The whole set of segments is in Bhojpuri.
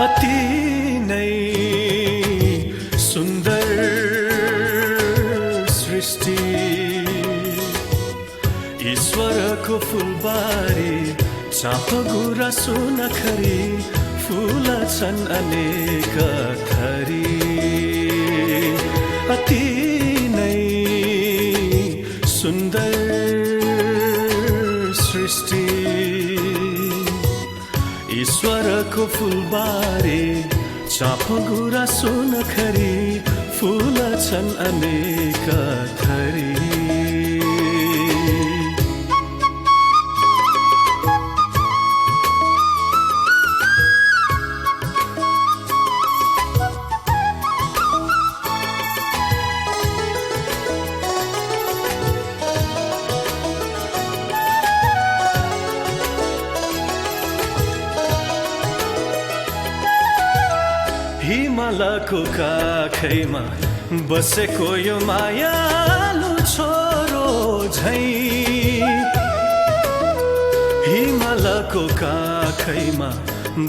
अति नै सुन्दर सृष्टि ईश्वरको फुलबारी चाप गुराँसो नखरी फूल छन् अनेक थरी अति नै सुन्दर सृष्टि ईश्वरको फुलबारी चाप गुराँसो नखरी फूल छन् अनेक थरी हिमालको काखैमा बसेको यो मायालु छोरो झैं हिमालको काखैमा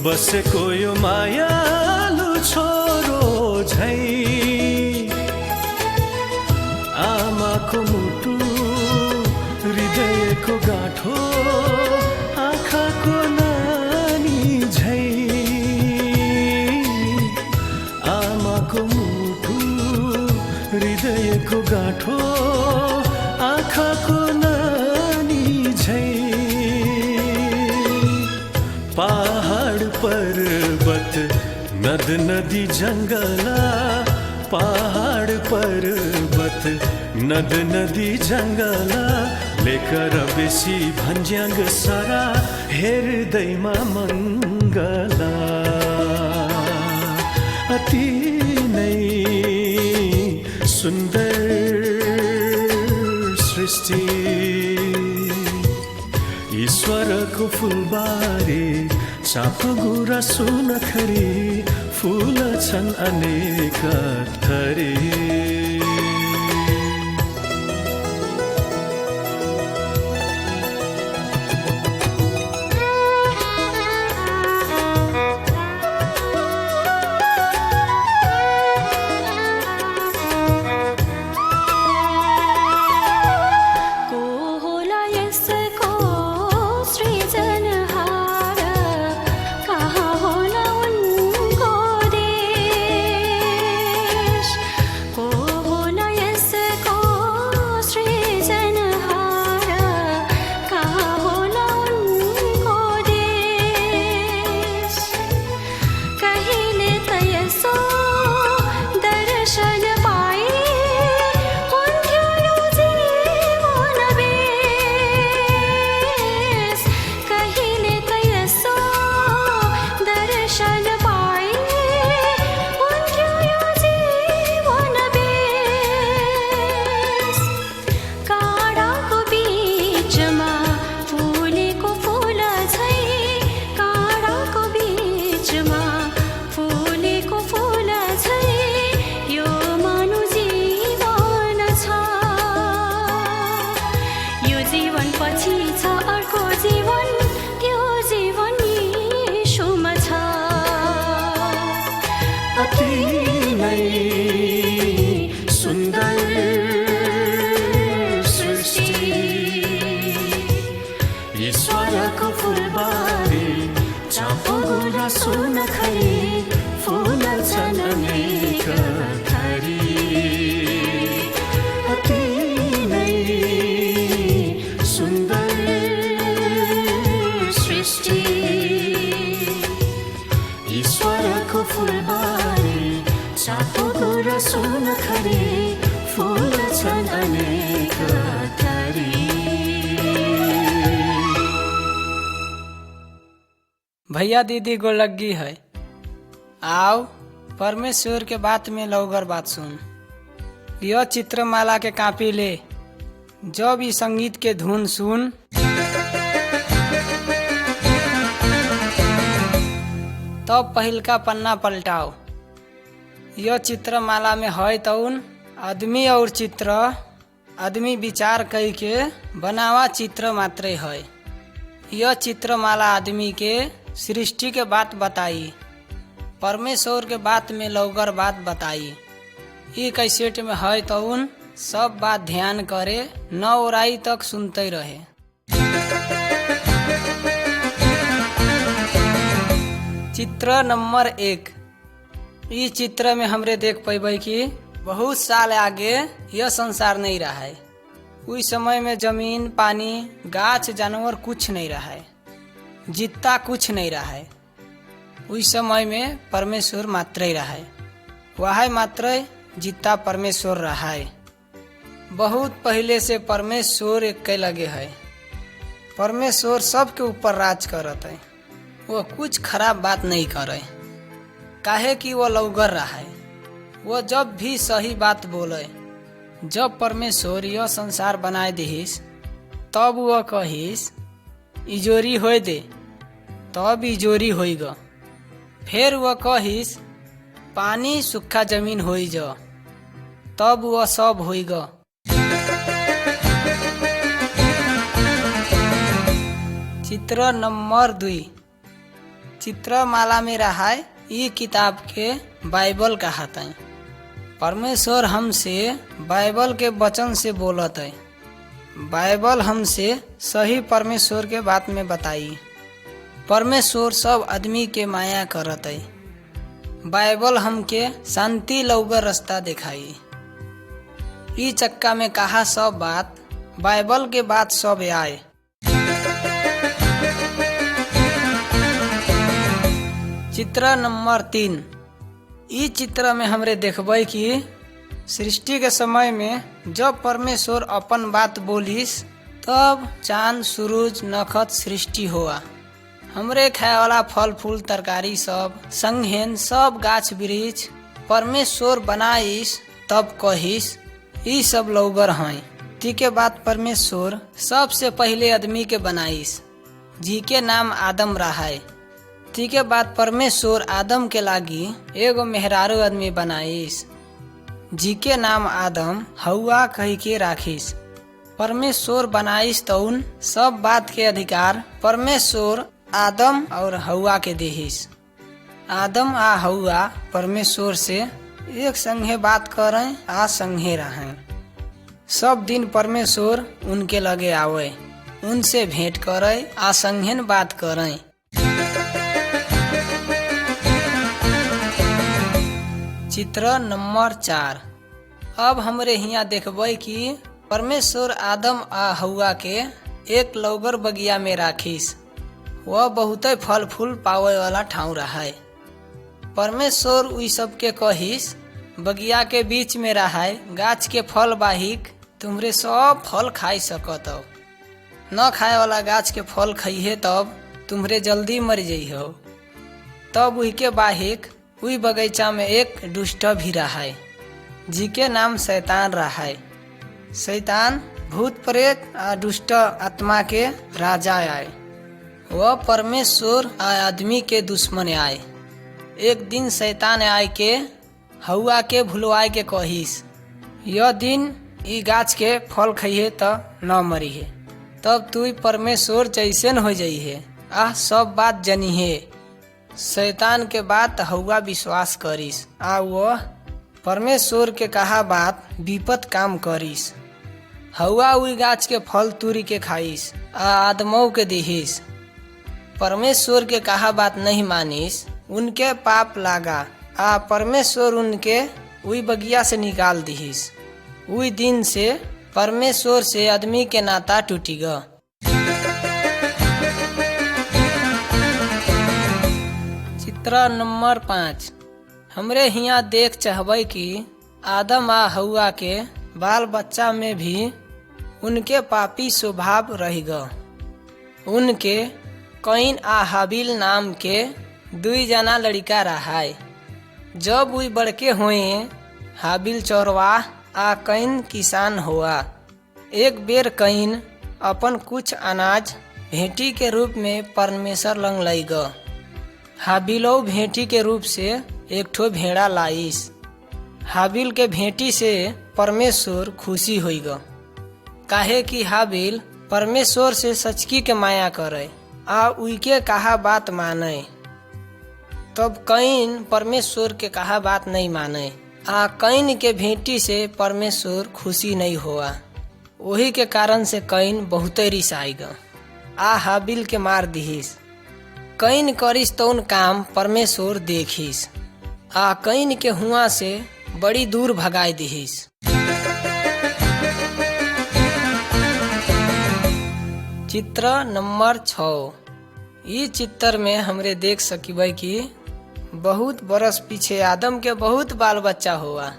बसेको यो मायालु छोरो झैं आमाको मुटु हृदयको गाँठो आँखाको नानी झैं हृदयको गाँठो आँखाको नानी झैं पहाड पर्वत नद नदी जङ्गला पहाड पर्वत नद नदी जङ्गला लेकर बेसी भन्ज्याङ सारा हेर्दैमा मङ्गला अति नै सुन्दर सृष्टि ईश्वरको फुलबारी चाप गुराँसो नखरी फूल छन् अनेक थरी ईश्वरको फुलबारी चाप गुराँसो नखरी फूल छन् अनेक थरी अति नै सुन्दर सृष्टि ईश्वरको फुलबारी चाप गुराँसो नखरी फूल छन् अनेक थरी भैया दीदी को लगी है आओ परमेश्वर के बात में लौगर बात सुन यह चित्रमाला के कापी ले जब भी संगीत के धुन सुन तब पहिल का पन्ना पलटाओ यह चित्रमाला में है तउन आदमी और चित्र आदमी विचार कई के बनावा चित्र मात्रे है। यह चित्रमाला आदमी के सृष्टि के बात बताई परमेश्वर के बात में लौकर बात बताई। ई कैसेट में है तो उन सब बात ध्यान करे, न ओराई तक सुनते रहे। चित्र नंबर 1। इस चित्र में हमरे देख पेबै कि बहुत साल आगे यह संसार नहीं रहा है। उस समय में जमीन, पानी, गाछ, जानवर कुछ नहीं रहा है, जितना कुछ नहीं रहा है। उस समय में परमेश्वर मात्र ही रहा है, वह मात्र जितना परमेश्वर रहा है। बहुत पहले से परमेश्वर एक के लगे है। परमेश्वर सबके ऊपर राज करत है, वो कुछ खराब बात नहीं करे, काहे कि वो लौगर रहा है। वो जब भी सही बात बोले। जब परमेश्वर यह संसार बनाए दिहिस तब वह कहिस इजोरी होय दे, तब इजोरी होई ग। फिर वह कहिस पानी सूखा जमीन होई जा, तब वह सब होई ग। चित्र नंबर 2। चित्रमाला में रहा है ये किताब के बाइबल कहता है। परमेश्वर हमसे बाइबल के वचन से बोलत है। बाइबल हमसे सही परमेश्वर के बात में बताई। परमेश्वर सब आदमी के माया करत है। बाइबल हमके शांति लौगर रास्ता दिखाई। ई चक्का में कहा सब बात, बाइबल के बात सब आए। चित्र नंबर 3। इस चित्र में हमरे देखबै कि सृष्टि के समय में जब परमेश्वर अपन बात बोलिस तब चांद, सूरज, नक्षत्र सृष्टि हुआ। हमरे खाए वाला फल फूल तरकारी सब संगहेन सब गाछ वृक्ष परमेश्वर बनाइस, तब कहिस ई सब लौगर हैं। ती के बाद परमेश्वर सबसे पहले आदमी के बनाइस, जी के नाम आदम रहा है। ती के बाद परमेश्वर आदम के लागी एगो मेहरारू आदमी बनाइस, जी के नाम आदम हवा कही के राखिस। परमेश्वर बनाइस तो उन सब बात के अधिकार परमेश्वर आदम और हवा के देहिस। आदम आ हवा परमेश्वर से एक संगे बात करें आ संगे रहें। सब दिन परमेश्वर उनके लगे आवे, उनसे भेंट करे आ संगेन बात करें। चित्र नंबर 4। अब हमरे यहाँ देखबै कि परमेश्वर आदम आ हवा के एक लौगर बगिया में राखिस। वह बहुत फल फूल पावे वाला ठाव रहा है। परमेश्वर उई सब के कहिस बगिया के बीच में रहा है, गाछ के फल बाहिक तुमरे सब फल खाई सकत हो। न खाए वाला गाछ के फल खइहे तब तुमरे जल्दी मर जइहो। तब उही के बाहिक उई बगीचा में एक दुष्ट भी रहा है, जी के नाम शैतान रहा है। शैतान भूत प्रेत आ दुष्ट आत्मा के राजा आए। वह परमेश्वर आ आदमी के दुश्मन आए। एक दिन शैतान आए के हवा के भुलवाए के कहिस यह दिन ई गाछ के फल खइहे त न मरिहे, तब तू परमेश्वर जैसन हो जइहे आ सब बात जनिहे। शैतान के बात हवा विश्वास करिस आ वह परमेश्वर के कहा बात विपत काम करिस। हवा उई गाछ के फल तुरी के खाइस आ आदमों के दिहिस। परमेश्वर के कहा बात नहीं मानिस, उनके पाप लागा आ परमेश्वर उनके उई बगिया से निकाल दिहिस। उई दिन से परमेश्वर से आदमी के नाता टूटी ग। चित्र नंबर 5। हमरे हिया देख चाहबै कि आदम आ हवा के बाल बच्चा में भी उनके पापी स्वभाव रही ग। उनके कैन आ हाबिल नाम के 2 जना लड़का रहा। जब वे बड़के हुए हाबिल चौरवाह आ कैन किसान हुआ। एक बेर कैन अपन कुछ अनाज भेंटी के रूप में परमेश्वर लंग लाई ग। हाबिलो भेंटी के रूप से एक ठो भेड़ा लाइस। हाबिल के भेंटी से परमेश्वर खुशी हुई ग, काहे कि हाबिल परमेश्वर से सचकी के माया करे आ उनके कहा बात माने। तब कैन परमेश्वर के कहा बात नहीं माने। आ कैन के भेंटी से परमेश्वर खुशी नहीं हुआ। वही के कारण से कैन बहुत रिसाई ग आ हाबिल के मार दिहिस। कैन करिस तौन काम परमेश्वर देखिस आ कैन के हुआ से बड़ी दूर भगाई दिहिस। चित्र नंबर 6। इस चित्र में हमरे देख सकिबे कि बहुत बरस पीछे आदम के बहुत बाल बच्चा हुआ।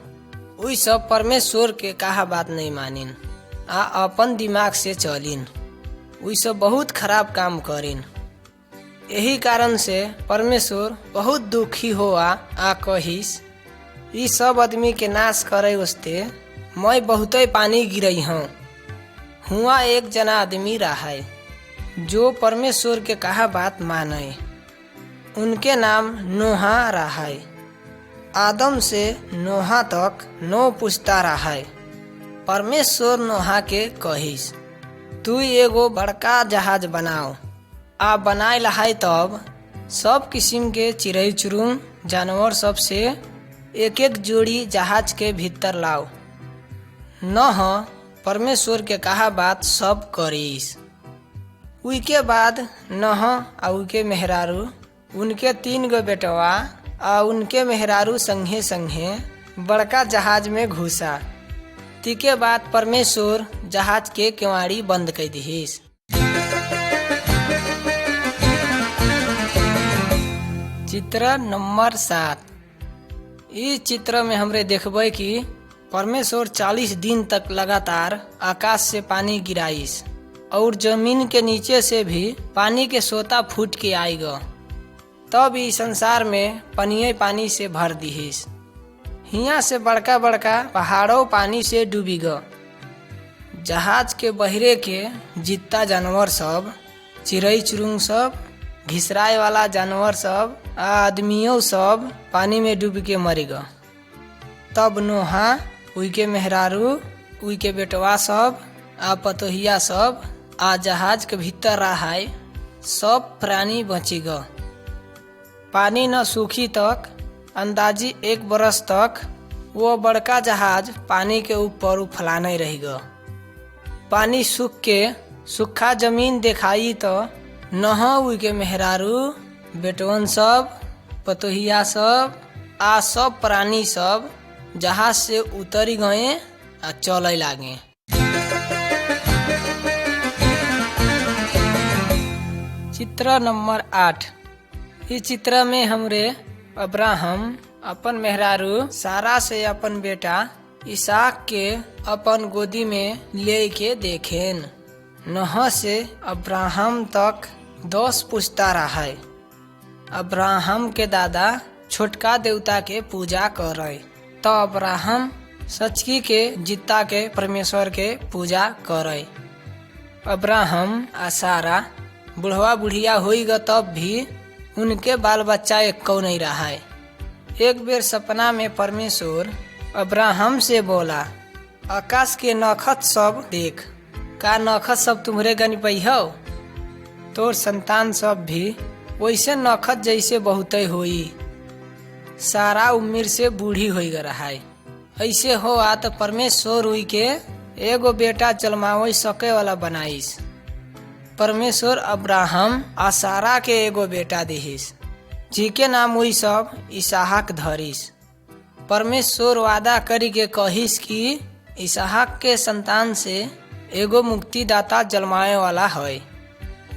वही सब परमेश्वर के कहा बात नहीं मानिन आ अपन दिमाग से चलिन। वही सब बहुत खराब काम करिन। यही कारण से परमेश्वर बहुत दुखी हुआ आ कहिस, ई सब आदमी के नाश करे वास्ते मैं बहुत पानी गिरई हूँ। हुआ एक जना आदमी रहा जो परमेश्वर के कहा बात माने। उनके नाम नोहा रहा। आदम से नोहा तक 9 पुश्ता रहा। परमेश्वर नोहा के कहिस, तू एगो बड़का जहाज बनाओ। आ बनाए लहाई तब सब किस्म के चिड़ै चुरुंग जानवर सब से एक एक जोड़ी जहाज के भीतर लाओ। नह परमेश्वर के कहा बात सब करिस। उनके बाद नह आ उनके मेहरारू उनके 3 गो बेटवा आ उनके मेहरारू संगे संगे बड़का जहाज में घुसा। तीके बाद परमेश्वर जहाज के केवाड़ी बंद कर दिहिस। चित्र नंबर 7। इस चित्र में हमरे देखबे कि परमेश्वर 40 दिन तक लगातार आकाश से पानी गिराइस और जमीन के नीचे से भी पानी के सोता फूट के आएगा। तब इस संसार में पानी से भर दिहिस। हिया से बड़का बड़का पहाड़ों पानी से डूबी ग। जहाज के बहरे के जितना जानवर सब, चिड़ै चुरुंग सब, घिसराए वाला जानवर सब आ आदमियों सब पानी में डूब के मर ग। तब नोहा उनके मेहरारू उनके बेटवा सब आ पतोहिया सब आ जहाज के भीतर रहा सब प्राणी बची ग। पानी न सूखी तक अंदाजी 1 बरस तक वो बड़का जहाज पानी के ऊपर उफलाने रही ग। पानी सूख के सूखा जमीन दिखाई तो नह उनके मेहरारू बेटवन सब, पतोहिया सब आ सब प्राणी सब जहाज से उतरी गए आ चले लागे। चित्र नंबर 8। इस चित्र में हमरे अब्राहम अपन मेहरारू सारा से अपन बेटा इसहाक के अपन गोदी में ले के देखेन। नह से अब्राहम तक 10 पुश्ता रहा। अब्राहम के दादा छोटका देवता के पूजा करे तो अब्राहम सचकी के जित्ता के परमेश्वर के पूजा करे। अब्राहम आ सारा बुढ़वा बुढ़िया होई ग तब भी उनके बाल बच्चा एको नहीं रहा। एक बेर सपना में परमेश्वर अब्राहम से बोला, आकाश के नखत सब देख, का नखत सब तुम्हारे गन पई हो? तोर संतान सब भी वैसे नखत जैसे बहुते होई। सारा उम्र से बूढ़ी हो रहा। ऐसे हो तो परमेश्वर हुई के एगो बेटा जन्मावे सके वाला बनाइस। परमेश्वर अब्राहम आ सारा के एगो बेटा दिहिस, जी के नाम हुई सब इसहाक धरिस। परमेश्वर वादा करी के कहिस कि इसहाक के संतान से एगो मुक्तिदाता जन्माए वाला है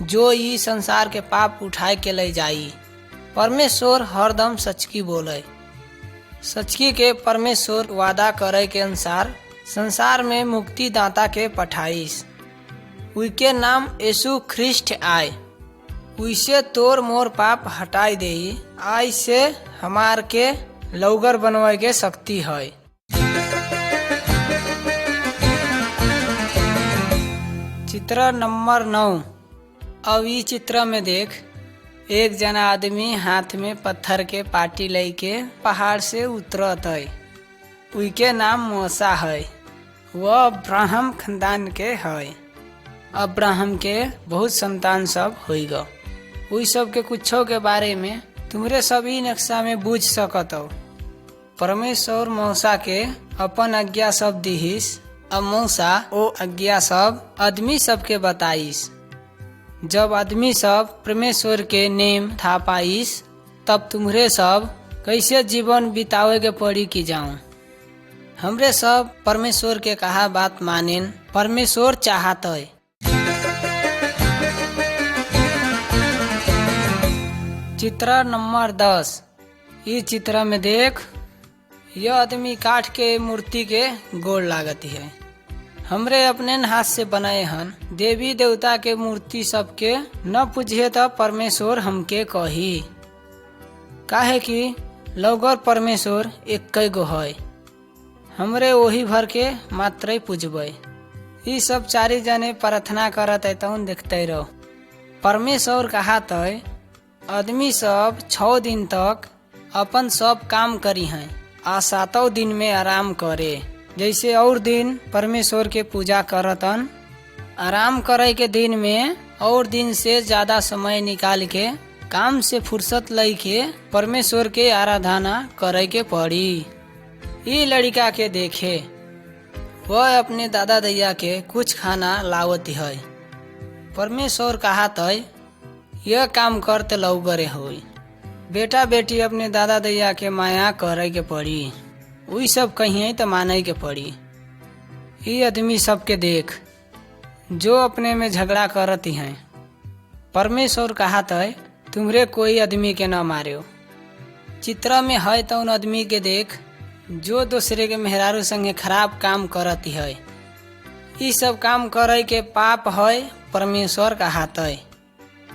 जो ई संसार के पाप उठाए के ले जाई। परमेश्वर हरदम सचकी बोले। सचकी के परमेश्वर वादा करे के अनुसार संसार में मुक्तिदाता के पठाइस। उनके नाम यीशु ख्रिस्ट आए। उसे तोर मोर पाप हटाई दे। आई से हमार के लौगर बनवाए के शक्ति है। चित्र नंबर 9। अब इस चित्र में देख, एक जना आदमी हाथ में पत्थर के पाटी लेके पहाड़ से उतरत है। उनके नाम मूसा है। वह अब्राहम खानदान के है। अब्राहम के बहुत संतान सब होई ग। उस सब के कुछो के बारे में तुमरे सभी नक्शा में बूझ सकत हो। परमेश्वर मौसा के अपन आज्ञा सब दिहिस। अब मौसा ओ आज्ञा सब आदमी सबके बताइस। जब आदमी सब परमेश्वर के नेम था पाइस, तब तुम्हरे सब कैसे जीवन बितावे के पड़ी की जाऊं। हमरे सब परमेश्वर के कहा बात मानेन परमेश्वर चाहत है। चित्र नंबर 10। इस चित्र में देख, यह आदमी काठ के मूर्ति के गोड़ लागती है। हमरे अपने हाथ से बनाए हन देवी देवता के मूर्ति सबके न पूछे तो परमेश्वर हमके कही। काहे कि लौगर परमेश्वर एक गो है, हमरे वही भर के मात्र पूजबे। ये सब चारी जने प्रार्थना करत है तो देखते रहो। परमेश्वर कहत है आदमी सब 6 दिन तक अपन सब काम करी हैं आ 7वें दिन में आराम करे। जैसे और दिन परमेश्वर के पूजा करतन, आराम करे के दिन में और दिन से ज्यादा समय निकाल के काम से फुर्सत लई के परमेश्वर के आराधना करे के पड़ी। ये लड़का के देखे वह अपने दादा दैया के कुछ खाना लावती है। परमेश्वर कहत है यह काम करते लौगरे होई। बेटा बेटी अपने दादा दैया के माया करे के पड़ी, वही सब कहिए तो माने के पड़ी। ये आदमी सबके देख जो अपने में झगड़ा करती हैं। परमेश्वर कहत है तुमरे कोई आदमी के न मारियो। चित्र में है तो उन आदमी के देख जो दूसरे के मेहरारू संगे खराब काम करती है। ये सब काम करे के पाप है। परमेश्वर कहत है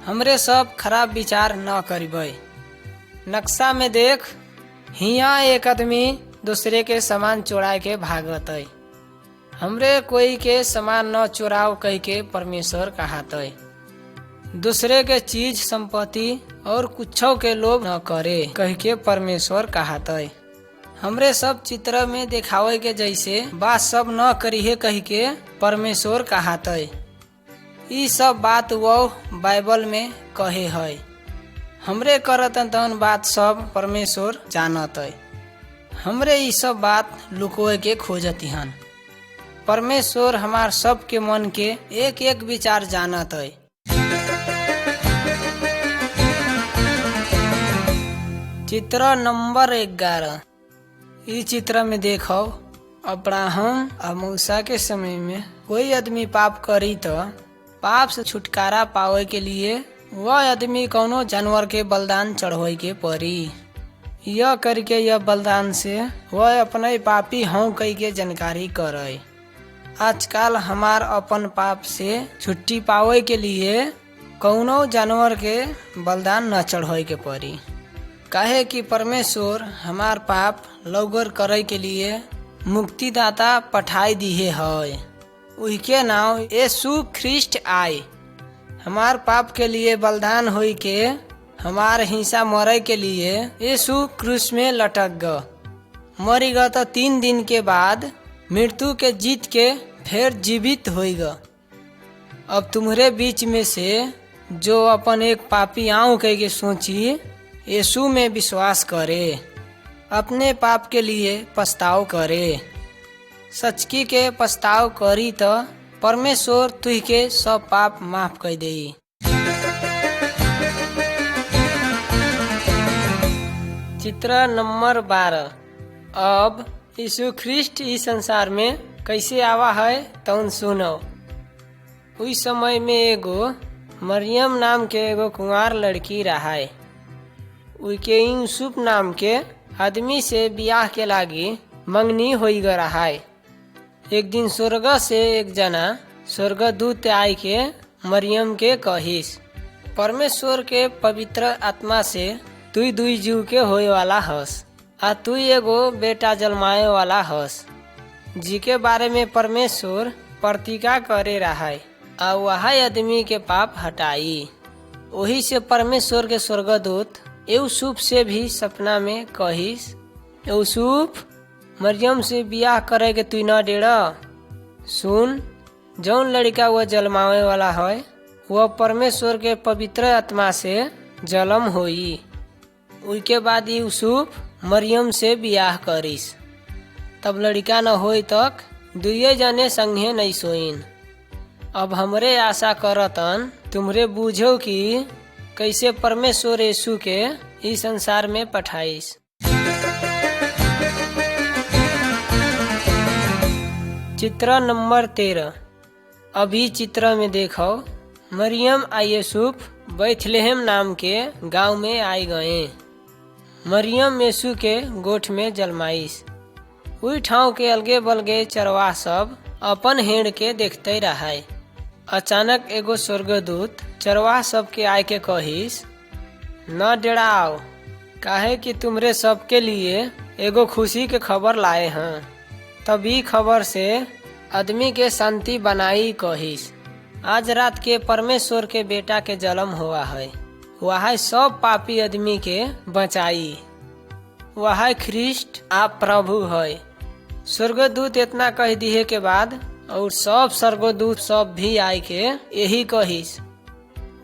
हमरे सब खराब विचार न करिबे। नक्शा में देख, हिया एक आदमी दूसरे के सामान चुरा के भागत है। हमरे कोई के सामान न चुराव कह के परमेश्वर कहत है। दूसरे के चीज संपत्ति और कुछो के लोभ न करे कह के परमेश्वर कहत है। हमरे सब चित्र में दिखावे के जैसे बात सब न करिए कह के परमेश्वर कहत है। ये सब बात वो बाइबल में कहे है। हमरे करत तन बात सब परमेश्वर जानत है। हमरे ये सब बात लुकोए के खोजती हन। परमेश्वर हमार सब के मन के एक एक विचार जानत है। चित्र नंबर 11। इस चित्र में देखो, अब्राहम और मूसा के समय में कोई आदमी पाप करी तो पाप से छुटकारा पावे के लिए वह आदमी कोनो जानवर के बलिदान चढ़ावे के पड़ी। यह करके यह बलिदान से वह अपने पापी हों कह के जानकारी करे। आजकल हमार अपन पाप से छुट्टी पावे के लिए कोनो जानवर के बलिदान न चढ़ावे के पड़ी। काहे कि परमेश्वर हमार पाप लौगर करे के लिए मुक्तिदाता पठाई दिए है। उनके नाम यीशु ख्रिस्ट आए हमार पाप के लिए बलिदान होई के हमार हिस्सा मरे के लिए यीशु क्रूस में लटक ग मरी ग तो 3 दिन के बाद मृत्यु के जीत के फिर जीवित होई ग। अब तुम्हारे बीच में से जो अपन एक पापी आऊं कह के सोची यीशु में विश्वास करे, अपने पाप के लिए पछताव करे, सचकी के पछताव करी तो परमेश्वर तुह के सब पाप माफ कर दे। चित्र नंबर 12। अब यीशु ख्रिस्ट इस संसार में कैसे आवा है तो सुनो। उस समय में एगो मरियम नाम के एगो कुंवार लड़की रहा। उनके यूसुफ नाम के आदमी से ब्याह के लागी मंगनी होई ग रहा। एक दिन स्वर्ग से एक जना स्वर्गदूत आई के मरियम के कहिस, परमेश्वर के पवित्र आत्मा से तू 2 जीव के होए वाला हस आ तू एगो बेटा जन्माए वाला हस, जी के बारे में परमेश्वर प्रतिज्ञा करे रहा आ वह आदमी के पाप हटाई। वही से परमेश्वर के स्वर्गदूत यूसुफ से भी सपना में कहिस, यूसुफ मरियम से ब्याह करे के तू न डेरा। सुन, जौन लड़का वह जन्मावे वाला है वह परमेश्वर के पवित्र आत्मा से जन्म होई। उसके बाद यूसुफ मरियम से बियाह करिस। तब लड़का न होई तक दुए जने संगे नहीं सोइन। अब हमरे आशा करतन तुमरे बूझो कि कैसे परमेश्वर यीशु के इस संसार में पठाइस। चित्र नंबर 13। अभी चित्र में देखो मरियम आ यूसुफ बैथलेहम नाम के गांव में आई गए। मरियम यीशु के गोठ में जलमाइस। उई ठाव के अलगे बलगे चरवाह सब अपन हेड़ के देखते रहे। अचानक एगो स्वर्गदूत चरवाह सब के आय के कहिस, न डराओ, काहे कि तुमरे सबके लिए एगो खुशी के खबर लाए हैं। तभी खबर से आदमी के शांति बनाई कहिस, आज रात के परमेश्वर के बेटा के जन्म हुआ है। वह सब पापी आदमी के बचाई। वह ख्रिस्ट आप प्रभु है। स्वर्गदूत इतना कह दिए के बाद और सब स्वर्गदूत सब भी आए के यही कहिस।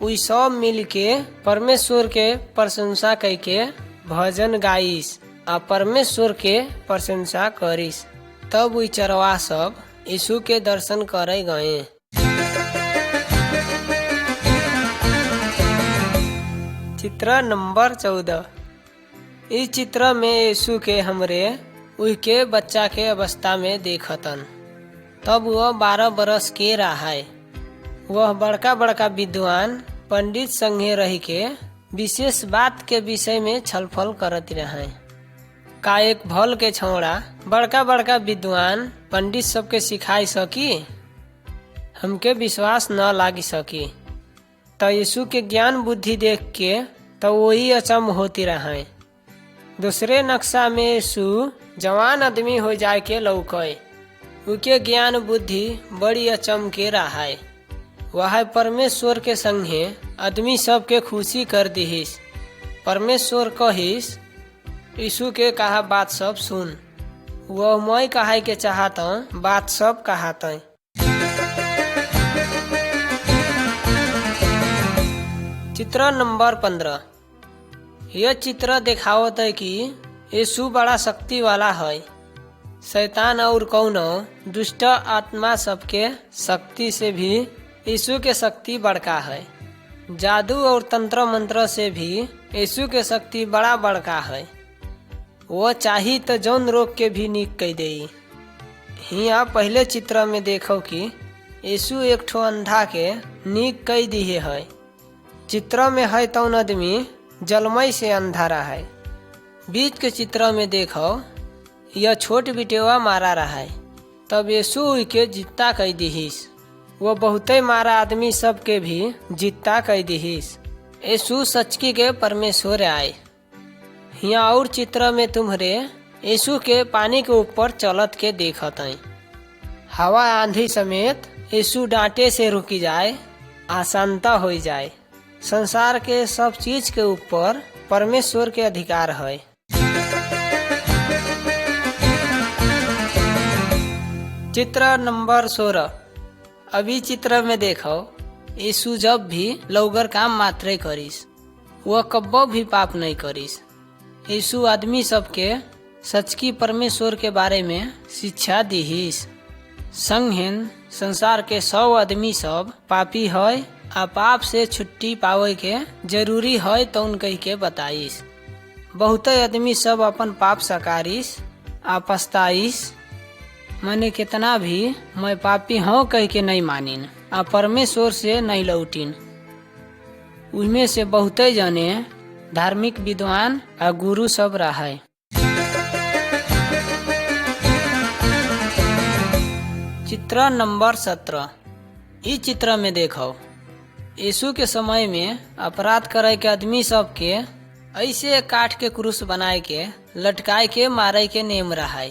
उ सब मिल के परमेश्वर के प्रशंसा कह के भजन गाइस आ परमेश्वर के प्रशंसा करिस। तब उ चरवाह सब यीशु के दर्शन करे गए। चित्र नंबर 14। इस चित्र में यीशु के हमरे उनके बच्चा के अवस्था में देखतन। तब वह 12 बरस के रहा। वह बड़का बड़का विद्वान पंडित संगे रह के विशेष बात के विषय में छलफल करत रहे। का एक भल के छौड़ा बड़का बड़का विद्वान पंडित सबके सिखाई सकी? हमके विश्वास न लागी सकी। तो यीशु के ज्ञान बुद्धि देख के तो वही अचम होती रहे। दूसरे नक्शा में यीशु जवान आदमी हो जाए के लौके। उनके ज्ञान बुद्धि बड़ी अचम के रहा। वह परमेश्वर के संगे आदमी सब के खुशी कर दिहिस। परमेश्वर कहिस, यीशु के कहा बात सब सुन। वह मैं कहा के चाहता बात सब कहता। चित्र नंबर 15। यह चित्र दिखावत है कि यीशु बड़ा शक्ति वाला है। शैतान और कौनो दुष्ट आत्मा सबके शक्ति से भी यीशु के शक्ति बड़का है। जादू और तंत्र मंत्र से भी यीशु के शक्ति बड़ा बड़का है। वो चाही तो जौन रोग के भी निक कह दे। हिया पहले चित्र में देखो कि यीशु एक ठो अंधा के निक कह दिए है। चित्र में है तौन आदमी जलमई से अंधा रहा है। बीच के चित्र में देखो यह छोट बिटेवा मारा रहा है। तब यीशु के जित्ता कह दिहिस। वो बहुते मारा आदमी सब के भी जित्ता कह दिहिस। यीशु सचकी के परमेश्वर आए। यहाँ और चित्र में तुम्हारे यीशु के पानी के ऊपर चलत के देखत है। हवा आंधी समेत यीशु डांटे से रुकी जाए, अशांता हो जाए। संसार के सब चीज के ऊपर परमेश्वर के अधिकार है। चित्र नंबर 16। अभी चित्र में देखो यीशु जब भी लौगर काम मात्रे करिस, वह कब्बो भी पाप नहीं करिस। यीशु आदमी सबके सचकी परमेश्वर के बारे में शिक्षा दिहिस। संगहेन संसार के 100 आदमी सब पापी है आ पाप से छुट्टी पावे के जरूरी है तो उन कह के बताइस। बहुत आदमी सब अपन पाप सकारिस आ पछताइस। मैंने कितना भी मैं पापी हूँ कह के नहीं मानिन आ परमेश्वर से नहीं लौटिन। उनमें से बहुत जने धार्मिक विद्वान आ गुरु सब रहा। चित्र नंबर 17। इस चित्र में देखो यीशु के समय में अपराध करे के आदमी सब के ऐसे काठ के क्रूस बनाए के लटकाए के मारे के नेम रहा।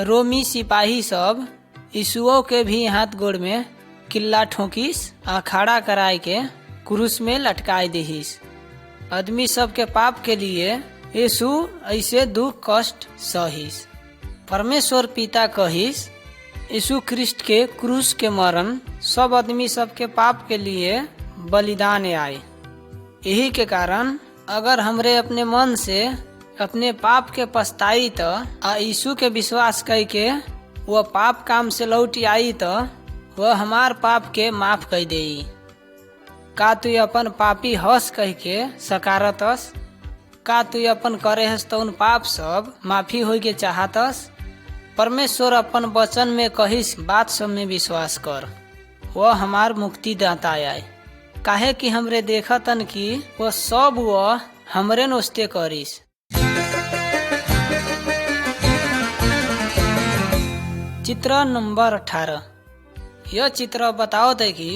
रोमी सिपाही सब यीशुओं के भी हाथ गोड़ में किल्ला ठोकिस आ खड़ा कराए के क्रूस में लटकाए दिहिस। आदमी सब के पाप के लिए यीशु ऐसे दुख कष्ट सहिस। परमेश्वर पिता कहिस यीशु ख्रिस्ट के क्रूस के मरण सब आदमी सब के पाप के लिए बलिदान आए। यही के कारण अगर हमरे अपने मन से अपने पाप के पछताई त आ यीशु के विश्वास कई के वह पाप काम से लौट आई त वह हमार पाप के माफ कर देई। का तू अपन पापी हस कह के सकारतस? का तू अपन करे हस तो उन पाप सब माफी होई के चाहतस? परमेश्वर अपन वचन में कहिस बात सब में विश्वास कर, वह हमार मुक्ति दाता आए। काहे कि हमरे देखतन कि वह सब वह हमरे नोस्ते करिस। चित्र नंबर 18। यह चित्र बताओ थे कि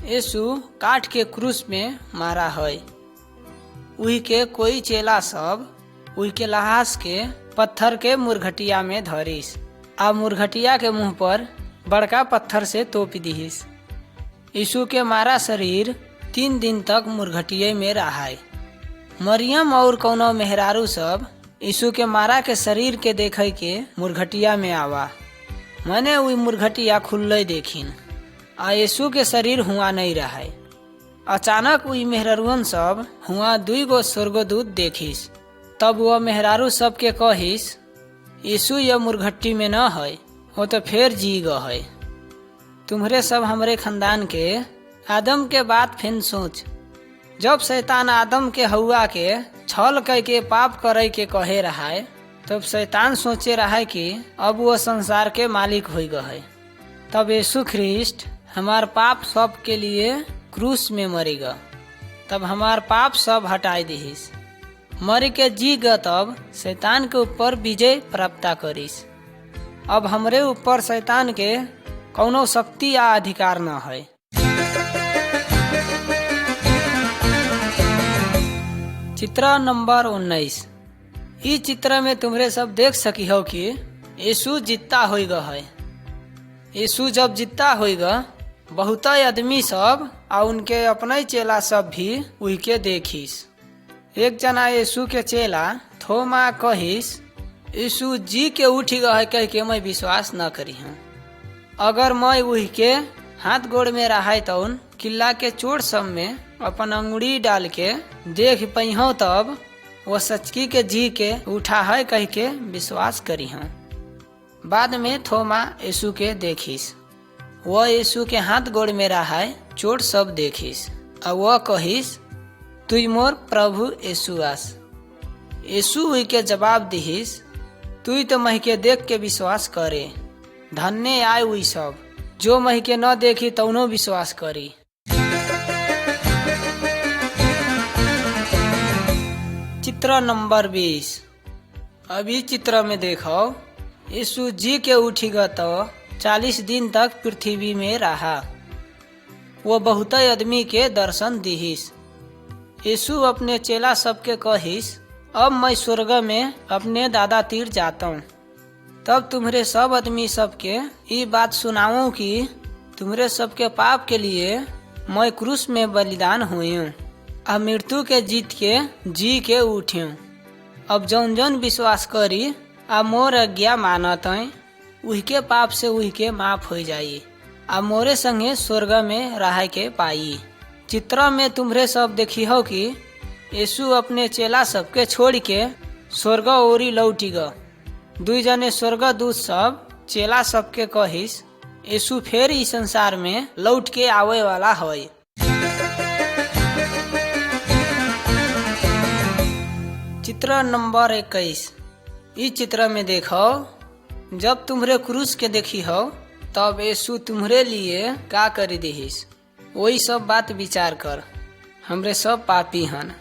यीशु काठ के क्रूस में मारा है। वही के कोई चेला सब वही के लहास के पत्थर के मुरघटिया में धरिस आ मुरघटिया के मुंह पर बड़का पत्थर से तोप दिहिस। यीशु के मारा शरीर 3 दिन तक मुरघटिया में रहाय। मरियम और कौनो मेहरारू सब यीशु के मारा के शरीर के देखे के मुरघटिया में आवा। मने वही मुरघटिया खुल्ले देखिन आ यीशु के शरीर हुआ नहीं रहाय। अचानक वही मेहरारुअन सब हुआ 2 गो स्वर्गदूत देखिस। तब वह मेहरारू सबके कहिस, यीशु यह मुरघट्टी में न है, वो तो फिर जी ग है। तुम्हरे सब हमरे खानदान के आदम के बात फिर सोच। जब शैतान आदम के हवा के छल कह के पाप करे के कहे रहा है, तब शैतान सोचे रहा है कि अब वह संसार के मालिक हो गए। तब यीशु ख्रिस्ट हमार पाप सब के लिए क्रूस में मरेगा। तब हमार पाप सब हटाई दिहिस। मर के जी ग तब शैतान के ऊपर विजय प्राप्त करिस। अब हमरे ऊपर शैतान के कौनो शक्ति या अधिकार न है। चित्र नंबर 19। इस चित्र में तुम्हारे सब देख सकी हो कि यीशु जित्ता होइगा है। यीशु जब जित्ता होइगा, बहुत आदमी सब आ उनके अपने चेला सब भी वही के देखिस। एक जना यीशु के चेला थोमा कहिस, यीशु जी के उठ गए कह के मैं विश्वास न करी हूँ। अगर मैं वही के हाथ गोड़ में रहा तो उन किला के चोट सब में अपन अंगुड़ी डाल के देख पइहो तब वह सचकी के जी के उठा है कह के विश्वास करी हूँ। बाद में थोमा यीशु के देखिस। वह यीशु के हाथ गोड़ में रहा चोट सब देखिस और वह कहिस, तुई मोर प्रभु यीशु आस। यीशु हुई के जवाब दिहिस, तुई तो मही के देख के विश्वास करे। धन्य आय हुई सब जो मही के न देखी तौनो विश्वास करी। चित्र नंबर 20। अभी चित्र में देखो, यीशु जी के उठीगा तो 40 दिन तक पृथ्वी में रहा। वो बहुत आदमी के दर्शन दिहिस। यीशु अपने चेला सबके कहिस, अब मैं स्वर्ग में अपने दादा तीर जाता हूँ। तब तुम्हारे सब आदमी सबके ये बात सुनाऊं कि तुम्हारे सबके पाप के लिए मैं क्रूस में बलिदान हुई हूँ और मृत्यु के जीत के जी के उठ्यूँ। अब जौन जौन विश्वास करी आ मोर आज्ञा मानत हैं, वही के पाप से वही के माफ हो जाई आ मोरे संगे स्वर्ग में रह के पाई। चित्र में तुम्हरे सब देखी हो कि यीशु अपने चेला सबके छोड़ के स्वर्ग ओरी लौटी ग। 2 जने स्वर्गदूत सब चेला सबके कहिस, यीशु फिर इस संसार में लौट के आवे वाला है। चित्र नंबर 21। इस चित्र में देखो, जब तुम्हरे क्रूस के देखी हो तब यीशु तुम्हरे लिए का करी दिहिस, वही सब बात विचार कर। हमरे सब पापी हन,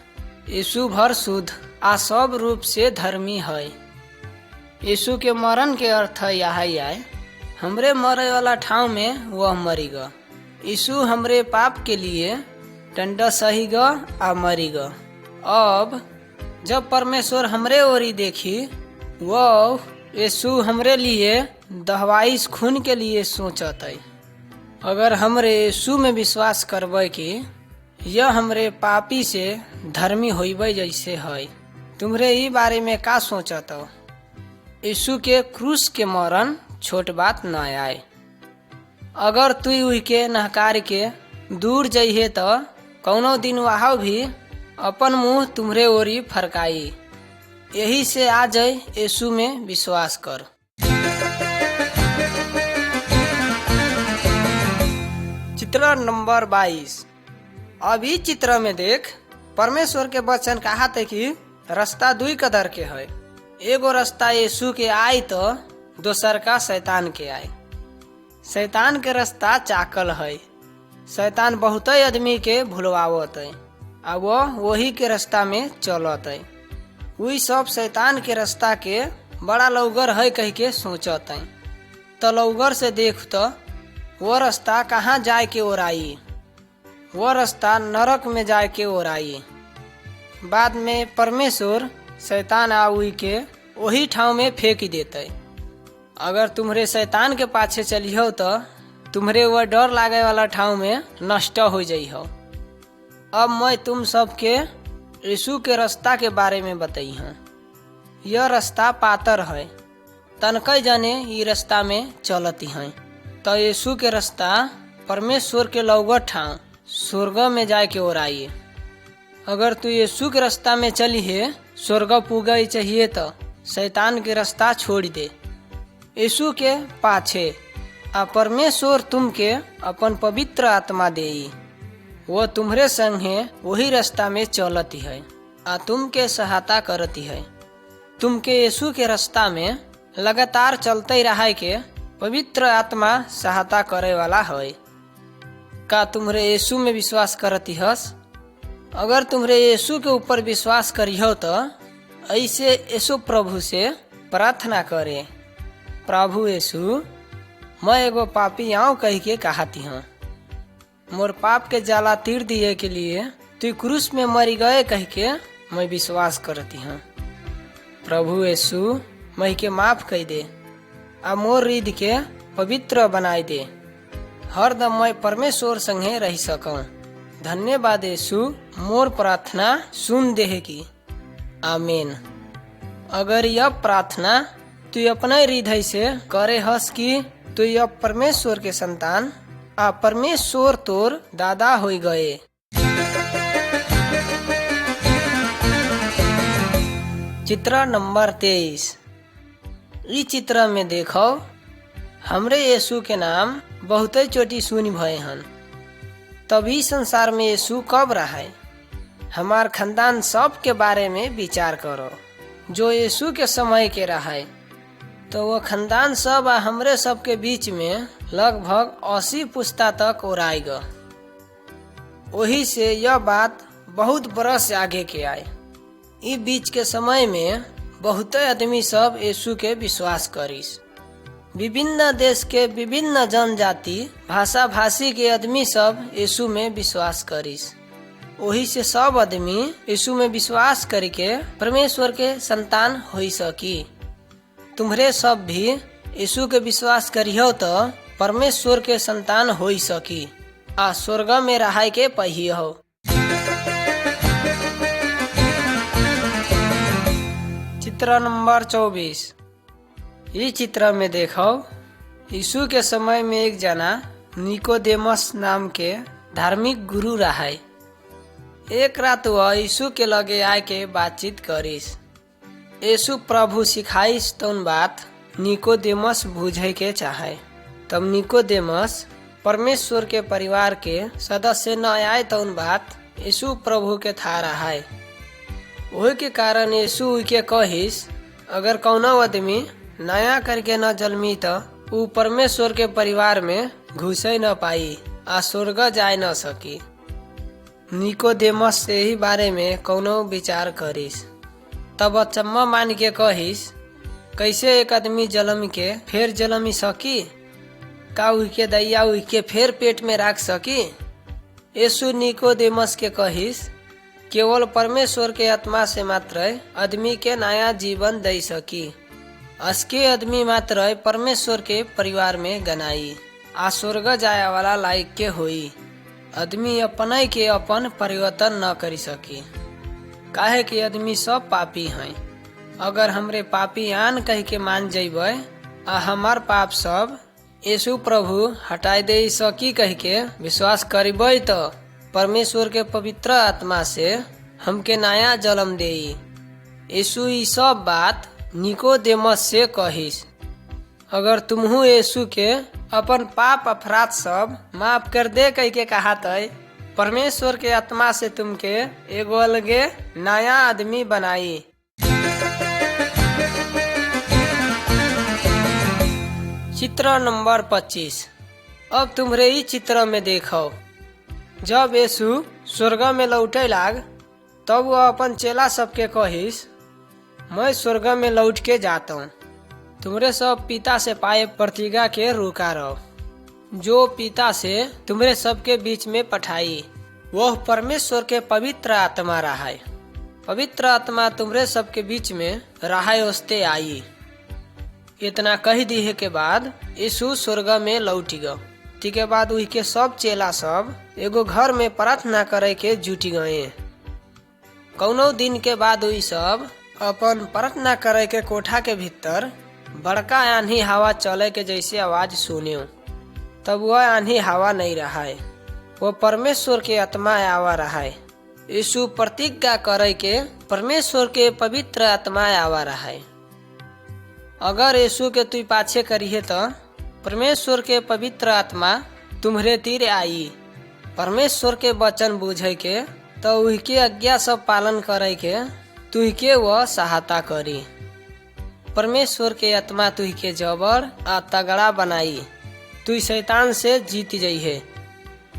यीशु भर शुद्ध आ सब रूप से धर्मी है। यीशु के मरण के अर्थ यह है, हमरे मरे वाला ठाव में वह मरीगा। यीशु हमरे पाप के लिए डंडा सहीगा आ मरीगा। अब जब परमेश्वर हमरे ओरी देखी, वह यीशु हमरे लिए दहवाइस खून के लिए सोचत है। अगर हमरे यीशु में विश्वास करबे कि यह हमरे पापी से धर्मी होइबे जैसे है, तुम्हरे ई बारे में का सोचत हो? यीशु के क्रूस के मरण छोट बात न आए। अगर तू उही के नहकार के दूर जइहे तो कौनो दिन वहाँ भी अपन मुंह तुम्हरे ओरी फरकाई। यही से आ जाए यीशु में विश्वास कर। चित्र नंबर 22। अभी चित्र में देख, परमेश्वर के वचन कहा थे कि रास्ता दुई कदर के है। एगो रास्ता यीशु के आई तो दोसर का शैतान के आई। शैतान के रास्ता चाकल है। शैतान बहुत आदमी के भुलवावत है, अब वही के रास्ता में चलत है। वही सब शैतान के रास्ता के बड़ा लौगर है कह के सोचत है। तो लौगर से देख तो वो रास्ता कहाँ जाए के ओराई। वो रास्ता नरक में जाए के ओराई। बाद में परमेश्वर शैतान आउई के वही ठाव में फेंक देते। अगर तुम्हारे शैतान के पाछे चलियो तो तुम्हारे वह डर लागे वाला ठाव में नष्ट हो जाइयो। अब मैं तुम सबके यीशु के रास्ता के बारे में बताई हूँ। यह रास्ता पातर है, तनकई जाने ये रास्ता में चलती हैं। तो यीशु के रास्ता परमेश्वर के लौगर ठाव स्वर्ग में जाए के ओराई। अगर तू यीशु के रास्ता में चली है स्वर्ग पुगई चाहिए तो शैतान के रास्ता छोड़ दे, यीशु के पाछे आ परमेश्वर तुमके अपन पवित्र आत्मा देई। वो तुम्हारे संगे वही रास्ता में चलती है आ तुमके सहायता करती है। तुमके यीशु के रास्ता में लगातार चलते रहे के पवित्र आत्मा सहायता करे वाला है। का तुम्हारे यीशु में विश्वास करती हस? अगर तुम्हारे यीशु के ऊपर विश्वास करियो तो ऐसे यीशु प्रभु से प्रार्थना करे, प्रभु यीशु, मैं एगो पापी आऊँ कह के कहती हूँ। मोर पाप के जाला तीर दिए के लिए तू क्रूस में मरी गए कह के मैं विश्वास करती हूँ। प्रभु यीशु, मैं के माफ कर दे आ मोर रिद के पवित्र बनाई दे। हरदम मैं परमेश्वर संगे रह सकूं। धन्यवाद यीशु, मोर प्रार्थना सुन दे की। आमीन। अगर यह प्रार्थना तू अपने हृदय से करे हस कि तू यह परमेश्वर के संतान आ परमेश्वर तोर दादा हो गए। चित्र नंबर 23। इस चित्र में देखो, हमरे यीशु के नाम बहुत चोटी सुनी भय हन। तभी संसार में यीशु कब रहा। हमार खानदान सब के बारे में विचार करो जो यीशु के समय के रहा। तो वह खानदान सब आ हमरे सब के बीच में लगभग 80 पुस्ता तक ओराएगा। वही से यह बात बहुत बरस आगे के आए। इस बीच के समय में बहुत आदमी सब यीशु के विश्वास करिस। विभिन्न देश के विभिन्न जनजाति भाषा भाषी के आदमी सब यीशु में विश्वास करिस। वही से सब आदमी यीशु में विश्वास करके परमेश्वर के संतान हो सकी। तुम्हारे सब भी यीशु के विश्वास करियो तो परमेश्वर के संतान हो सकी आ स्वर्ग में रहाय के पहियो। चित्र नंबर 24। इस चित्र में देखो, यीशु के समय में एक जना निकोदेमस नाम के धार्मिक गुरु रहा। एक रात वह यीशु के लगे आए के बातचीत करिस। यीशु प्रभु सिखाइस तौन बात निकोदेमस बुझे के चाहे। तब निकोदेमस परमेश्वर के परिवार के सदस्य न आए तौन बात यीशु प्रभु के था रहा। वही के कारण यीशु के कहिस, अगर कौनो आदमी नया करके न जन्मी तो वो परमेश्वर के परिवार में घुसे न पाई आ स्वर्ग जाए न सकी। निकोदेमस से ही बारे में कौनो विचार करिस। तब अचम्मा मान के कहिस, कैसे एक आदमी जलम के फिर जलमी सकी? का उके दैया उके फिर पेट में रख सकी? यीशु निकोदेमस के कहिस, केवल परमेश्वर के आत्मा से मात्र आदमी के नया जीवन दे सकी। असके आदमी मात्र परमेश्वर के परिवार में गनाई आ स्वर्ग जाए वाला लायक के होई। आदमी अपने के अपन परिवर्तन न कर सकी, काहे कि आदमी सब पापी हैं। अगर हमरे पापी आन कह के मान जइबे आ हमार पाप सब यीशु प्रभु हटाई दे सकी कह के विश्वास करबे तो परमेश्वर के पवित्र आत्मा से हमके नया जन्म देई। यीशु ई सब बात निकोदेमस से कहिस। अगर तुमहू यीशु के अपन पाप अपराध सब माफ कर दे कह के कहा तय परमेश्वर के आत्मा से तुमके एगो अलगे नया आदमी बनाई। चित्र नंबर 25। अब तुम्हारे ई चित्र में देखो, जब यीशु स्वर्ग में लौटे लाग तब वह अपन चेला सबके कहिस, मैं स्वर्ग में लौट के जाता हूँ, तुम्हारे सब पिता से पाए प्रतिज्ञा के रुका रहो, जो पिता से तुम्हारे सबके बीच में पठाई वह परमेश्वर के पवित्र आत्मा रहाय। पवित्र आत्मा तुम्हारे सबके बीच में रहाय वस्ते आई। इतना कह दिए के बाद यीशु स्वर्ग में लौट गयो। के बाद वही के सब चेला सब एगो घर में प्रार्थना करे के जुटी गए। कौनो दिन के बाद वही सब अपन प्रार्थना करे के कोठा के भीतर बड़का आंधी हवा चले के जैसे आवाज सुने। तब वह आंधी हवा नहीं रहा है, वो परमेश्वर के आत्मा आवा रहा है। यीशु प्रतिज्ञा करे के परमेश्वर के पवित्र आत्मा आवा रहा है। अगर यीशु के तू पाछे करिए तो परमेश्वर के पवित्र आत्मा तुम्हारे तीर आई। परमेश्वर के वचन बुझे के तो उनके आज्ञा सब पालन करे के तुहके वह सहायता करी। परमेश्वर के आत्मा तुहके जबर आ तगड़ा बनाई, तू शैतान से जीत जाइए।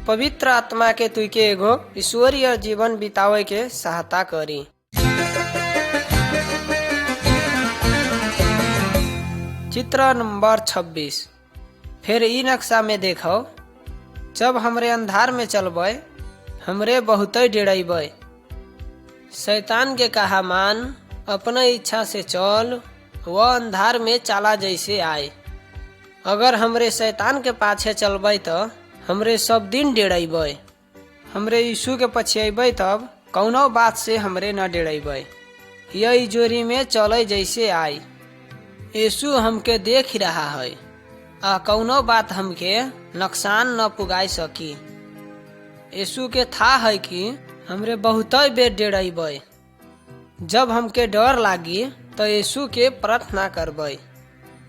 पवित्र आत्मा के तुहके एगो ईश्वरीय जीवन बितावे के सहायता करी। चित्र नंबर 26। फिर ई नक्शा में देखो, जब हमरे अंधार में चलबे हमरे बहुत डेराइबे। शैतान के कहा मान अपना इच्छा से चल, वह अंधार में चाला जैसे आए। अगर हमरे शैतान के पाछे चलबे तो हमरे सब दिन डेराइबे। हमरे यीशु के पछेबे तब कौनो बात से हमरे न डेराइबे। यही जोरी में चले जैसे आए। यीशु हमके देख रहा है आ कौनो बात हमके नुकसान न पुगाई सकी। यीशु के था है कि हमरे बहुत बेर डेराइबे। जब हमके डर लागी तो यीशु के प्रार्थना करबे,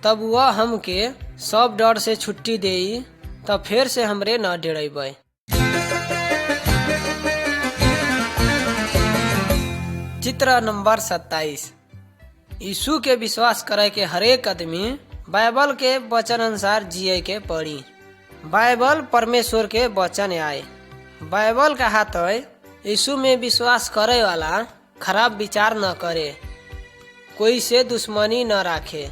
तब वह हमके सब डर से छुट्टी देई, तब फिर से हमरे न डेराइबे। चित्र नंबर 27। यीशु के विश्वास करे के हरेक आदमी बाइबल के वचन अनुसार जिये के पड़ी। बाइबल परमेश्वर के वचन आए। बाइबल कहा तो यीशु में विश्वास करे वाला खराब विचार न करे, कोई से दुश्मनी न राखे,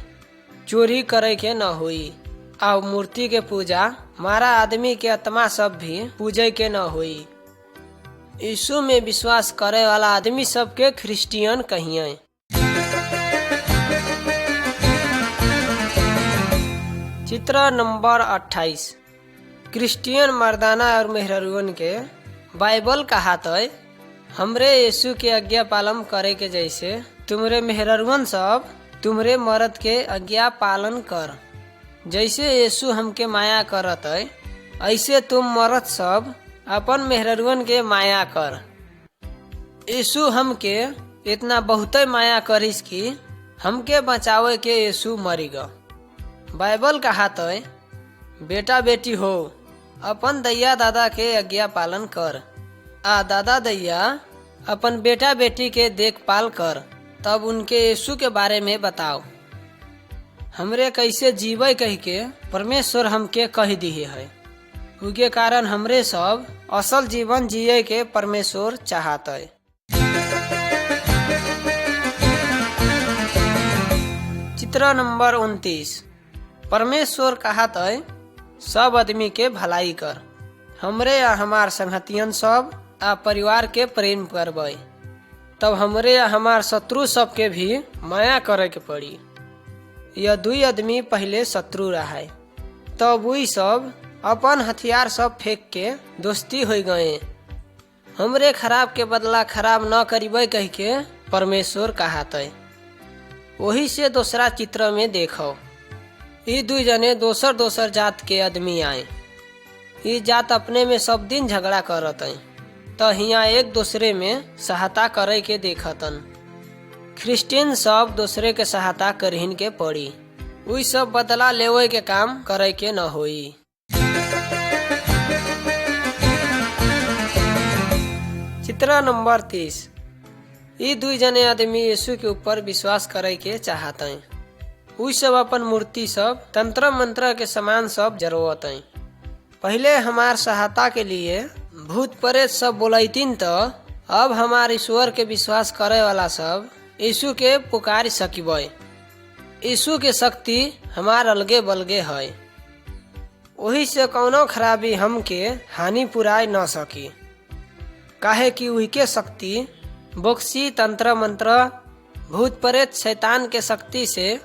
चोरी करे के न हुई, और मूर्ति के पूजा मारा आदमी के आत्मा सब भी पूजे के न हुई। यीशु में विश्वास करे वाला आदमी सबके क्रिश्चियन कहिए। चित्र नंबर 28। क्रिश्चियन मर्दाना और मेहरुअन के बाइबल कहा तो हमरे यीशु के आज्ञा पालन करे के जैसे तुमरे मेहरुअन सब तुमरे मर्द के आज्ञा पालन कर। जैसे यीशु हमके माया करत है, ऐसे तुम मर्द सब अपन मेहरुअन के माया कर। यीशु हमके इतना बहुत माया करिस कि हमके बचावे के यीशु मरी गो। बाइबल कहा तो बेटा बेटी हो अपन दैया दादा के आज्ञा पालन कर, आ दादा दैया अपन बेटा बेटी के देखभाल कर। तब उनके यीशु के बारे में बताओ। हमरे कैसे जीवे कह के परमेश्वर हमके कह दिए है, उनके कारण हमरे सब असल जीवन जिये के परमेश्वर चाहत है। चित्र नंबर 29। परमेश्वर कहत है सब आदमी के भलाई कर। हमरे या हमार संगतियन सब आ परिवार के प्रेम करबे, तब हमरे या हमार शत्रु सब के भी माया करे के पड़ी। यह दुई आदमी पहले शत्रु रहा, तब वही सब अपन हथियार सब फेंक के दोस्ती हो गए। हमरे खराब के बदला खराब न करिबे कह के परमेश्वर कहत है। वही से दूसरा चित्र में देखो, ये दुई जने दोसर दोसर जात के आदमी आए। ये जात अपने में सब दिन झगड़ा करत है। तो हिया एक दूसरे में सहायता करे के देखतन। क्रिश्चियन सब दूसरे के सहायता करहिन के पड़ी, वही सब बदला लेवे के काम करे के न होई। चित्र नंबर 30। ये 2 जने आदमी यीशु के ऊपर विश्वास करे के चाहते हैं। वही सब अपन मूर्ति सब तंत्र मंत्र के समान सब जरूरत है। पहले हमार सहायता के लिए भूत प्रेत सब बोलैतिन, तो अब हमार ईश्वर के विश्वास करे वाला सब यीशु के पुकार सकिबे। यीशु के शक्ति हमार अलगे बलगे है, वही से कौनो खराबी हमके हानि पुराए न सकी, काहे कि वही के शक्ति बोक्सी तंत्र मंत्र भूत प्रेत शैतान के शक्ति से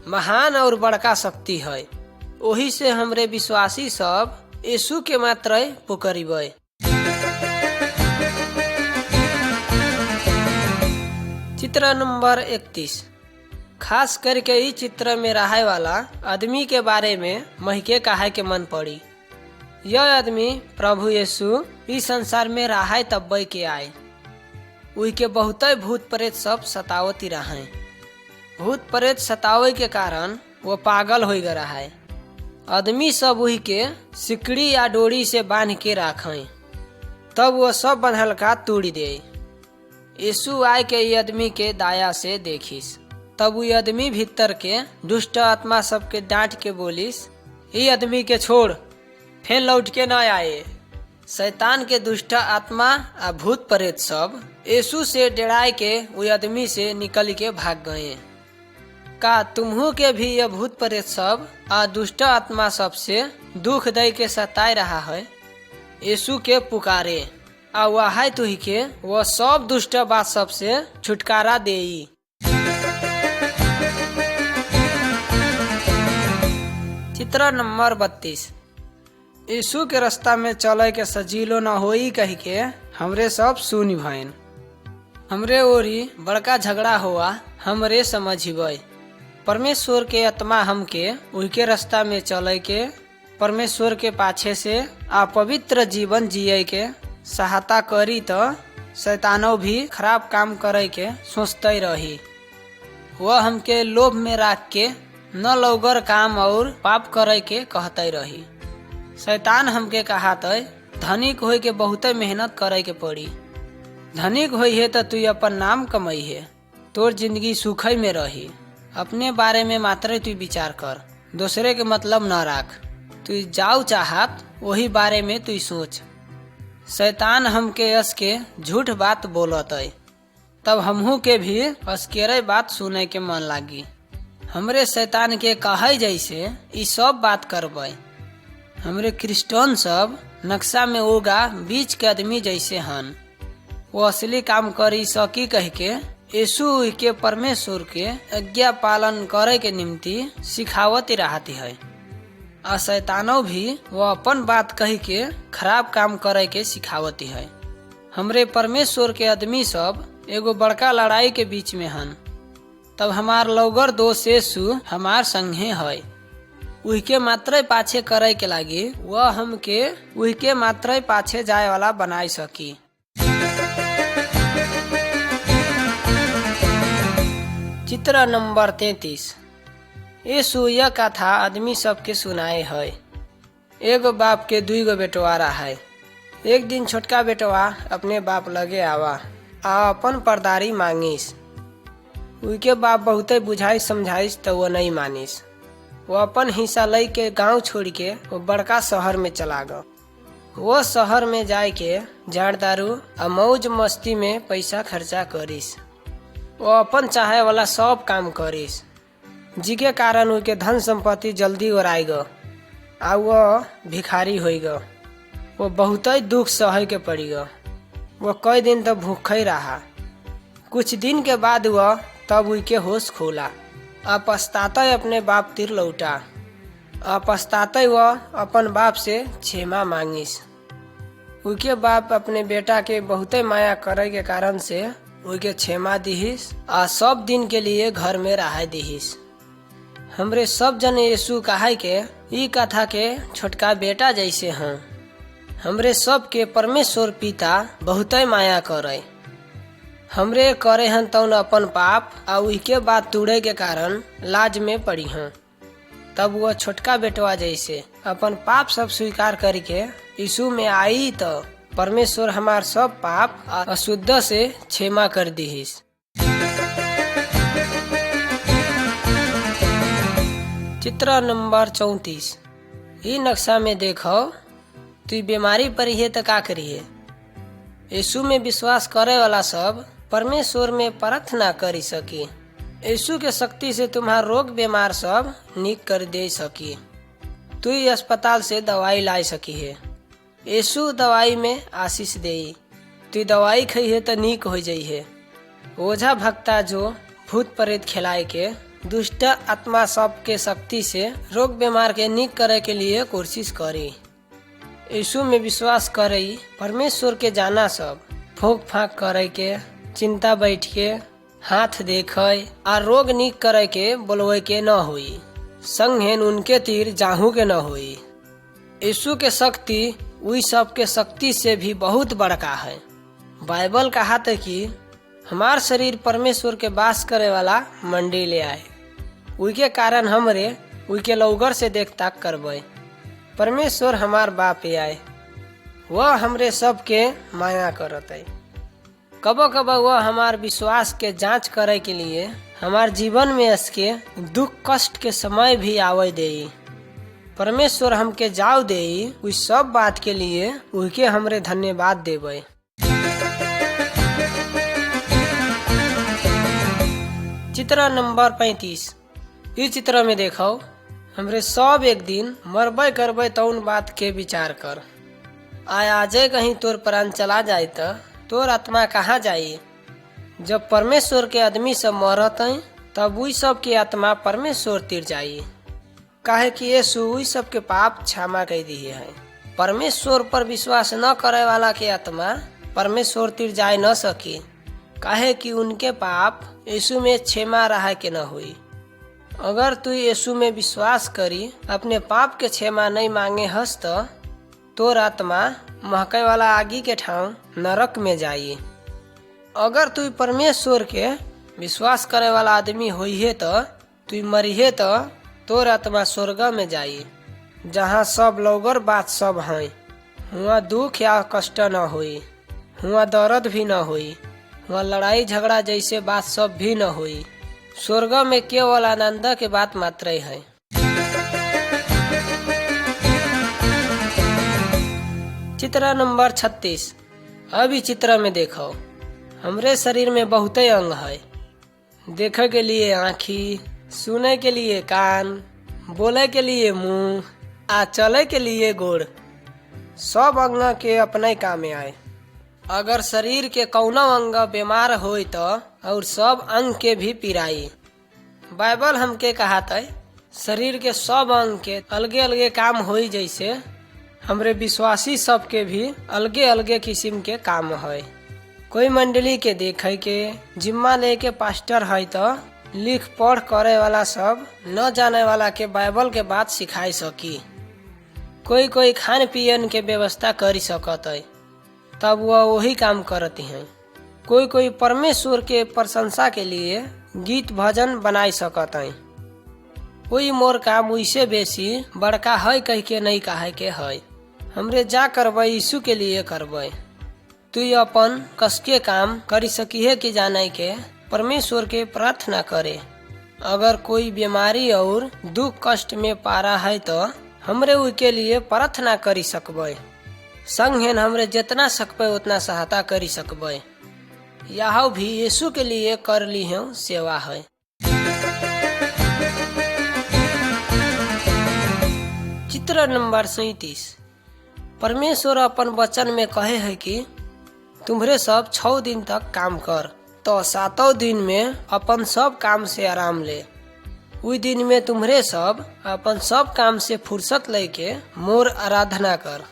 महान और बड़का शक्ति है। वही से हमरे विश्वासी सब यीशु के मात्र पुकरिबे। चित्र नंबर 31। खास करके इस चित्र में रहे वाला आदमी के बारे में महके कहे के मन पड़ी। यह आदमी प्रभु यीशु इस संसार में रहे तब के आए। वही के बहुत भूत प्रेत सब सतावती रहे। भूत प्रेत सतावे के कारण वो पागल हो गया है। आदमी सब वही के सिकड़ी या डोरी से बांध के रखे, तब वो सब बंधल का तोड़ दे। यीशु आए के ये आदमी के दाया से देखिस, तब वो आदमी भीतर के दुष्ट आत्मा सबके डांट के बोलिस, ये आदमी के छोड़, फिर लौट के न आए। शैतान के दुष्ट आत्मा आ भूत प्रेत सब यीशु से डराए के वो आदमी से निकल के भाग गए। का तुम्हू के भी यह भूत प्रेत सब आ दुष्ट आत्मा सब से दुख दे के सताए रहा है? यीशु के पुकारे आ वह तुही के वह सब दुष्ट बात सब से छुटकारा देई। चित्र नंबर 32। यीशु के रास्ता में चले के सजीलो न होई कही के हमरे सब सुनी भैन। हमरे ओरी बड़का झगड़ा हुआ हमरे समझिबे। परमेश्वर के आत्मा हमके उनके रास्ता में चले के परमेश्वर के पाछे से आ पवित्र जीवन जिये के सहायता करी, तो शैतानो भी खराब काम करे के सोचते रही। वह हमके लोभ में रख के न लौगर काम और पाप करे के कहते रही। शैतान हमके कहते धनिक होय के बहुत मेहनत करे के पड़ी। धनिक होई है तो तू अपन नाम कमाई है, तोर जिंदगी सुखई में रही। अपने बारे में मात्र तू विचार कर, दूसरे के मतलब न राख। तू जाऊ चाहत वही बारे में तू सोच। शैतान हमके यस के झूठ बात बोलत है, तब हमहू के भी अस्केरे बात सुने के मन लागी। हमरे शैतान के कहे जैसे ई सब बात करबे। हमरे क्रिश्चियन सब नक्शा में होगा बीच के आदमी जैसे हन। वो असली काम करी सकी कह के यीशु के परमेश्वर के आज्ञा पालन करे के निम्ति सिखावती रहती है। आ शैतानो भी वो अपन बात कही के खराब काम करे के सिखावती है। हमरे परमेश्वर के आदमी सब एगो बड़का लड़ाई के बीच में हन, तब हमार लौगर दोस्त यीशु हमार संगे है। उनके मात्र पाछे करे के लागी वह हमके उनके मात्र पाछे जाए वाला बनाई सकी। चित्र नंबर 33। यीशु यह कथा आदमी सबके सुनाए है। एगो बाप के 2 गो बेटवा रहा। एक दिन छोटका बेटवा अपने बाप लगे आवा आ अपन परदारी मांगिस। उनके बाप बहुत बुझाई समझाइस तो वो नहीं मानिस। वो अपन हिस्सा लई के गांव छोड़ के वो बड़का शहर में चला गया। वो शहर में जाए के झाड़ दारू आ मौज मस्ती में पैसा खर्चा करिस। वो अपन चाहे वाला सब काम करिस, जिके कारण उनके धन संपत्ति जल्दी ओराई गो आ वो भिखारी हो गो। वो बहुत ही दुख सहे के पड़ी गो। वो कई दिन तो भूखे रहा। कुछ दिन के बाद वह तब उनके होश खोला। अब पछताते अपने बाप तिर लौटा। अब पछताते वह अपन बाप से क्षमा मांगिस। उनके बाप अपने बेटा के बहुत माया करे के कारण से उनके क्षमा दिहिस आ सब दिन के लिए घर में रह दिहिस। हमरे सब जन यीशु कहे के ई कथा के छोटका बेटा जैसे हैं। हमरे सब के परमेश्वर पिता बहुत माया करे। हमरे करे हन तौन अपन पाप आ उनके बात तोड़े के कारण लाज में पड़ी हन। तब वह छोटका बेटवा जैसे अपन पाप सब स्वीकार करके यीशु में आई तो परमेश्वर हमार सब पाप अशुद्ध से क्षमा कर दीहिस। चित्र नंबर 34। ई नक्शा में देखो, तू बीमारी पड़ी है तो का करिए। यीशु में विश्वास करे वाला सब परमेश्वर में प्रार्थना करी सकी। यीशु के शक्ति से तुम्हारा रोग बीमार सब निक कर दे सकी। तू अस्पताल से दवाई ला सकी है। यीशु दवाई में आशीष दे। तू दवाई खई है तो निक हो जाई है। ओझा भक्ता जो भूत प्रेत खिलाए के दुष्ट आत्मा सब के शक्ति से रोग बीमार के निक करे के लिए कोशिश करी। यीशु में विश्वास करई परमेश्वर के जाना सब फूक फाक करे के, चिंता बैठ के, हाथ देखे और रोग निक करे के बोलवे के न हुई। संगहेन उनके तीर जाहू के न हुई। यीशु के शक्ति उस सब के शक्ति से भी बहुत बड़का है। बाइबल कहा था कि हमार शरीर परमेश्वर के वास करे वाला मंडी ले आए। उनके कारण हमरे उनके लौगर से देख ताक करबे। परमेश्वर हमार बाप आए, वह हमरे सब के माया करत है। कबो कबो वह हमार विश्वास के जांच करे के लिए हमार जीवन में इसके दुख कष्ट के समय भी आवे दे। परमेश्वर हमके जाओ दे उस सब बात के लिए उनके हमरे धन्यवाद देवे। चित्र नंबर 35। इस चित्र में देखो, हमरे सब एक दिन मरबे करबे तौन बात के विचार कर। आजे कहीं तोर प्राण चला जाए तो तोर आत्मा कहाँ जाई। जब परमेश्वर के आदमी सब मरत है तब वही सब के आत्मा परमेश्वर तीर जाई। काहे कि यीशु वही सब के पाप क्षमा कर दिए है। परमेश्वर पर विश्वास न करे वाला के आत्मा परमेश्वर तीर जाए न सकी। काहे कि उनके पाप यीशु में क्षमा रहा के न हुई। अगर तू यीशु में विश्वास करी अपने पाप के क्षमा नहीं मांगे हस तो तोर आत्मा महके वाला आगी के ठाव नरक में जाई। अगर तू परमेश्वर के विश्वास करे वाला आदमी होई है तो तू मरी है तो तोर आत्मा स्वर्ग में जाई, जहाँ सब लौगर बात सब हैं। हुआ दुख या कष्ट न हुई, हुआ दर्द भी न हुई, हुआ लड़ाई झगड़ा जैसे बात सब भी न हुई। स्वर्ग में केवल आनंद के बात मात्र है। चित्र नंबर 36। अभी चित्र में देखो, हमरे शरीर में बहुत अंग है। देखे के लिए आँखी, सुने के लिए कान, बोले के लिए मुंह, आ चले के लिए गोड़। सब अंग के अपने काम में आए। अगर शरीर के कौनो अंग बीमार होई तो और सब अंग के भी पिराई। बाइबल हमके कहाता है शरीर के सब अंग के अलगे अलगे काम होई, जैसे हमरे विश्वासी सब के भी अलगे अलगे किस्म के काम है। कोई मंडली के देखे के जिम्मा लेके पास्टर है तो लिख पढ़ करे वाला सब न जाने वाला के बाइबल के बात सिखाई सकी। कोई खान पियन के व्यवस्था करी सकत है, तब वह वही काम करती हैं। कोई परमेश्वर के प्रशंसा के लिए गीत भजन बनाई सकत है। कोई मोर काम वैसे बेसी बड़का है कह के नहीं कहे के है। हमरे जा करबे यीशु के लिए करबे। तू अपन कसके काम करी सकी है कि जाने के परमेश्वर के प्रार्थना करे। अगर कोई बीमारी और दुख कष्ट में पारा है तो हमरे उनके लिए प्रार्थना करी सकबे। संगहेन हमरे जितना सकबे उतना सहायता करी सकबे। यह भी यीशु के लिए कर ली है सेवा है। चित्र नंबर 37। परमेश्वर अपन वचन में कहे है कि तुम्हारे सब 6 दिन तक काम कर, तो 7वें दिन में अपन सब काम से आराम ले। उस दिन में तुम्हारे सब अपन सब काम से फुर्सत लेके मोर आराधना कर।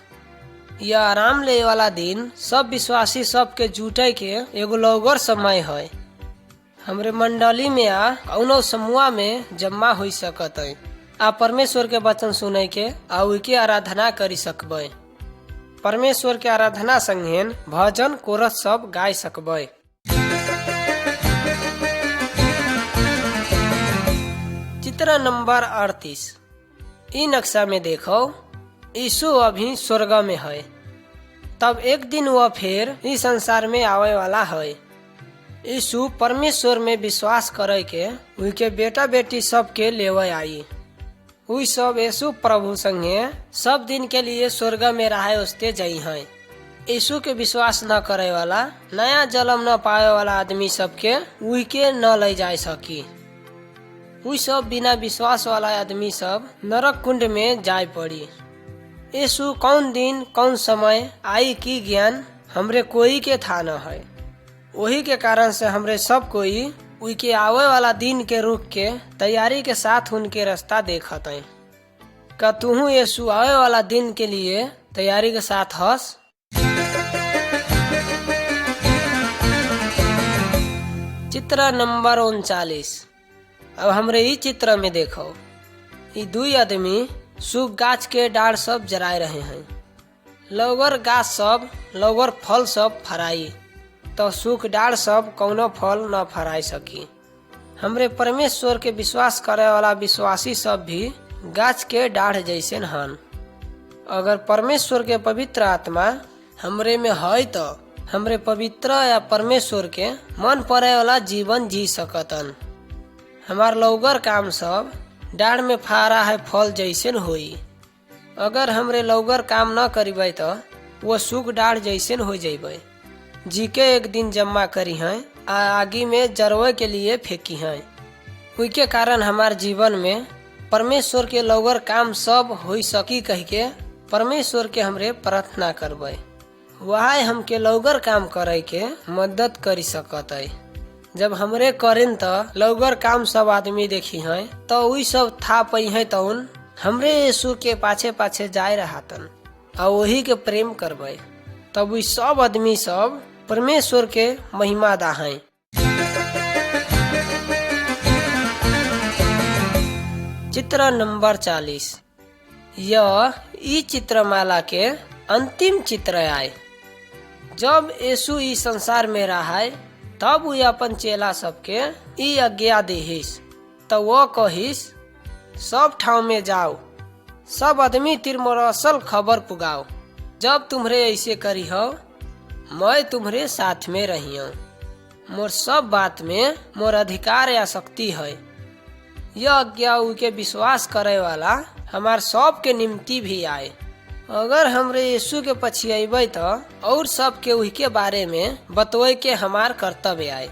यह आराम ले वाला दिन सब विश्वासी सब के जुटे के एगो लौगर समय है। हमरे मंडली में कौनो समूह में जमा हो सकत है। आप परमेश्वर के वचन सुने के आ उनके आराधना करी सकबे। परमेश्वर के आराधना संगेन भजन कोरस सब गाय सकबै। चित्र नंबर 38। ई नक्शा में देखो यीशु अभी स्वर्ग में है। तब एक दिन वह फिर इस संसार में आवे वाला है। यीशु परमेश्वर में विश्वास करे के उनके बेटा बेटी सब के लेवे आई। उ सब यीशु प्रभु संगे सब दिन के लिए स्वर्ग में रहे उसते जाई है। यीशु के विश्वास न करे वाला नया जन्म न पाए वाला आदमी सबके उनके न ले जा सकी। उ सब बिना विश्वास वाला आदमी सब नरक कुंड में जाय पड़ी। यीशु कौन दिन कौन समय आई की ज्ञान हमरे कोई के था न है। वही के कारण से हमरे सब कोई उनके आवे वाला दिन के रुक के तैयारी के साथ उनके रास्ता देखत है। का तुहू यीशु आवे वाला दिन के लिए तैयारी के साथ हस। चित्र नंबर 39। अब हमरे ई चित्र में देखो ई दुई आदमी सूख गाछ के डाढ़ सब जराए रहे हैं। लौगर गाछ सब लौगर फल सब फराई तो सूख डाढ़ सब कौनो फल न फराई सकी। हमरे परमेश्वर के विश्वास करे वाला विश्वासी सब भी गाछ के डाढ़ जैसे हन। अगर परमेश्वर के पवित्र आत्मा हमरे में है तो हमरे पवित्र या परमेश्वर के मन पड़े वाला जीवन जी सकतन। हमार लौगर काम सब डाढ़ में फरा है फल जैसन होई। अगर हमरे लौगर काम न करीबे तो वो सूख डाढ़ जैसन हो जाइबे। जी के एक दिन जमा करी हैं आगी में जरवे के लिए फेंकी हैं। उनके कारण हमार जीवन में परमेश्वर के लौगर काम सब हो सकी कह के परमेश्वर के हमरे प्रार्थना करबे। वह हमके लौगर काम करे के मदद करी सकत है। जब हमरे करें तो लौगर काम सब आदमी देखी हैं तो वही सब था पई है तो हमरे यीशु के पाछे पाछे जाए रहतन और वही के प्रेम करबे। तब वही सब आदमी सब परमेश्वर के महिमा दा है। चित्र नंबर 40। यह ई चित्रमाला के अंतिम चित्र आए। जब यीशु इस संसार में रहा तब वो अपन चेला सबके ई आज्ञा देहिस तो वो कहिस सब ठाव में जाओ सब आदमी तिर मोर असल खबर पुगाओ। जब तुम्हरे ऐसे करी हो मैं तुम्हरे साथ में रही हूँ। मोर सब बात में मोर अधिकार या शक्ति है। यह आज्ञा उनके विश्वास करे वाला हमार सब के निम्ति भी आए। अगर हमरे यीशु के पछियाबे तो और सब के उही के बारे में बतवे के हमार कर्तव्य आए।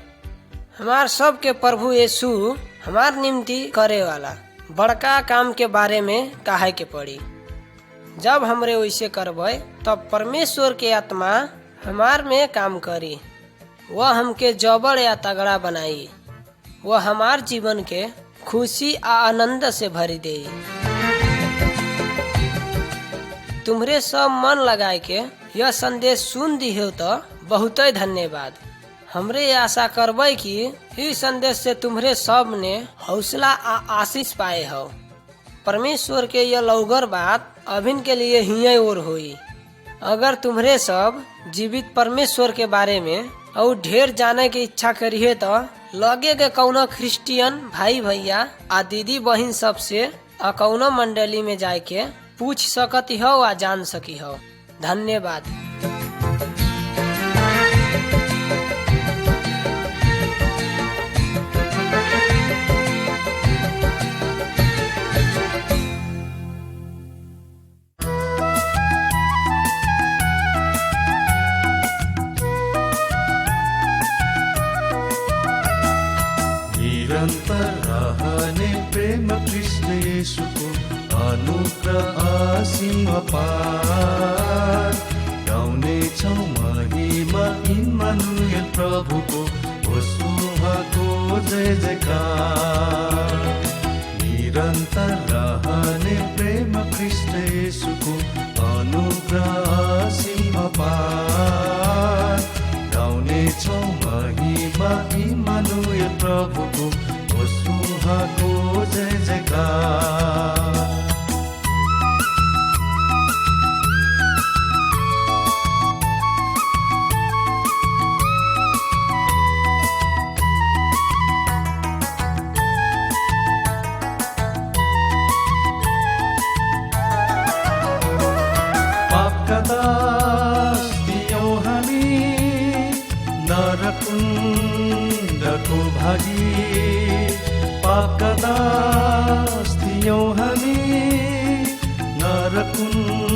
हमार सब के प्रभु यीशु हमार निम्ति करे वाला बड़का काम के बारे में कहे के पड़ी। जब हमरे वैसे करबे तब परमेश्वर के आत्मा हमार में काम करी। वह हमके जबड़ या तगड़ा बनाई। वह हमार जीवन के खुशी आ आनंद से भरी दे। तुम्हरे सब मन लगाए के यह संदेश सुन दियो तो बहुत धन्यवाद। हमरे आशा करबे कि इस संदेश से तुम्हरे सब ने हौसला आ आशीष पाए हो। परमेश्वर के यह लौगर बात अभिन के लिए ही और हुई। अगर तुम्हरे सब जीवित परमेश्वर के बारे में और ढेर जाने की इच्छा करिए तो लगे के कौनो क्रिश्चियन भाई भैया आ दीदी बहन सब से आ कौनो मंडली में जाए के पूछ सकती हो आ जान सकी हो। धन्यवाद। निरंतर रहने प्रेम कृष्ण यीशु को अनुग्रह असीम अपार गाउने छौ महिमा इम्मानुएल प्रभुको उहाँको जय जयकार। निरंतर रहने प्रेम कृष्ण यीशुको अनुग्रह असीम अपार गाउने छौ महिमा इम्मानुएल प्रभुको उहाँको जय जयकार। पापका दास थियौं हामी, नरकुण्डको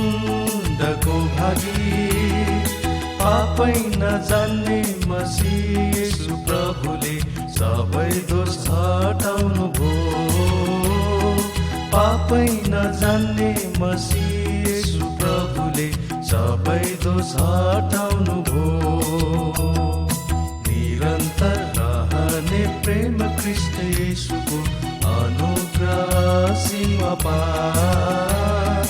भागी। पापै नजान्ने मसीह येशू प्रभुले सबै दोष हटाउनु भो। पापै नजान्ने मसीह येशू प्रभुले सबै दोष हटाउनु भो। निरन्तर रहने प्रेम ख्रीष्ट येशूको अनुग्रह सीमा पार।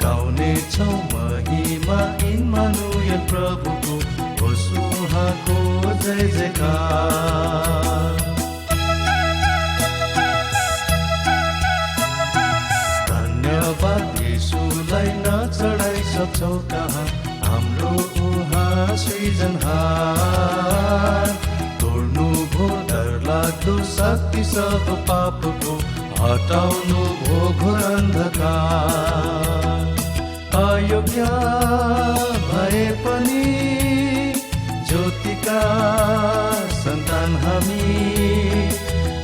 गाउने छौं महिमा इम्मानुएल प्रभुको, होस् उहाँको जय जयकार। धन्यवाद येशूलाई नचढाइ सक्छौं कहाँ, हाम्रो उहाँ सृजनहार। तोड्नु भो डरलाग्दो शक्ति सब पापको, हटाउनु भो घोर अन्धकार। अयोग्य भए पनि ज्योतिका सन्तान हामी,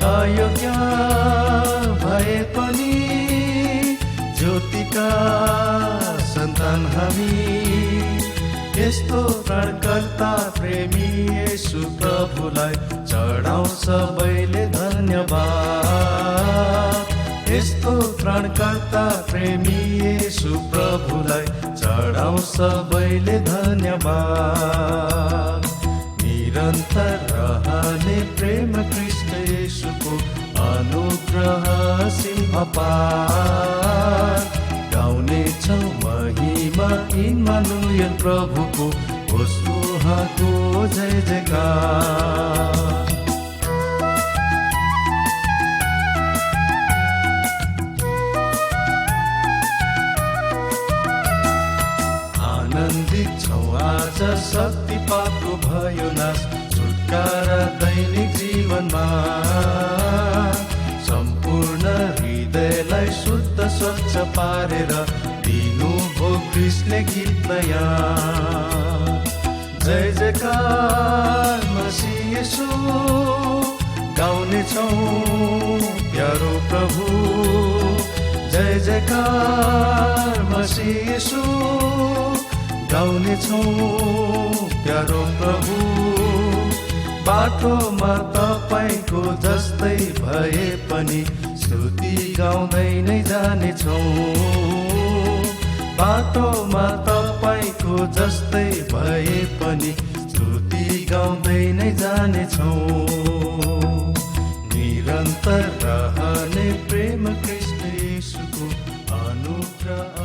अयोग्य भए पनि ज्योतिका सन्तान हामी। यस्तो प्राणकर्ता प्रेमी येशू प्रभुलाई चढाउँ सबैले धन्यवाद। यस्तो प्राणकर्ता प्रेमी येशू प्रभुलाई चढाउँ सबैले धन्यवाद। निरन्तर रहने प्रेम ख्रीष्ट येशूको अनुग्रह सीमा पार। गाउने छौं महिमा इम्मानुएल प्रभुको, होस् उहाँको जय जयकार। आनन्दित छौं आज शक्ति पापको भयो नाश, छुटकारा दैनिक जीवनमा। सम्पूर्ण हृदयलाई शुद्ध स्वच्छ पारेर दिनु भो ख्रीष्टले गीत नयाँ। जय जयकार मसीह येशू, गाउने छौं प्यारो प्रभु। जय जयकार मसीह येशू, गाउने छौं प्यारो प्रभु। बाटोमा तपाईको जस्तै भए पनि स्तुति गाउँदै नै जानेछौँ। बाटोमा तपाईको जस्तै भए पनि स्तुति गाउँदै नै जानेछौँ। निरन्तर रहने प्रेम ख्रीष्ट येशूको अनुग्रह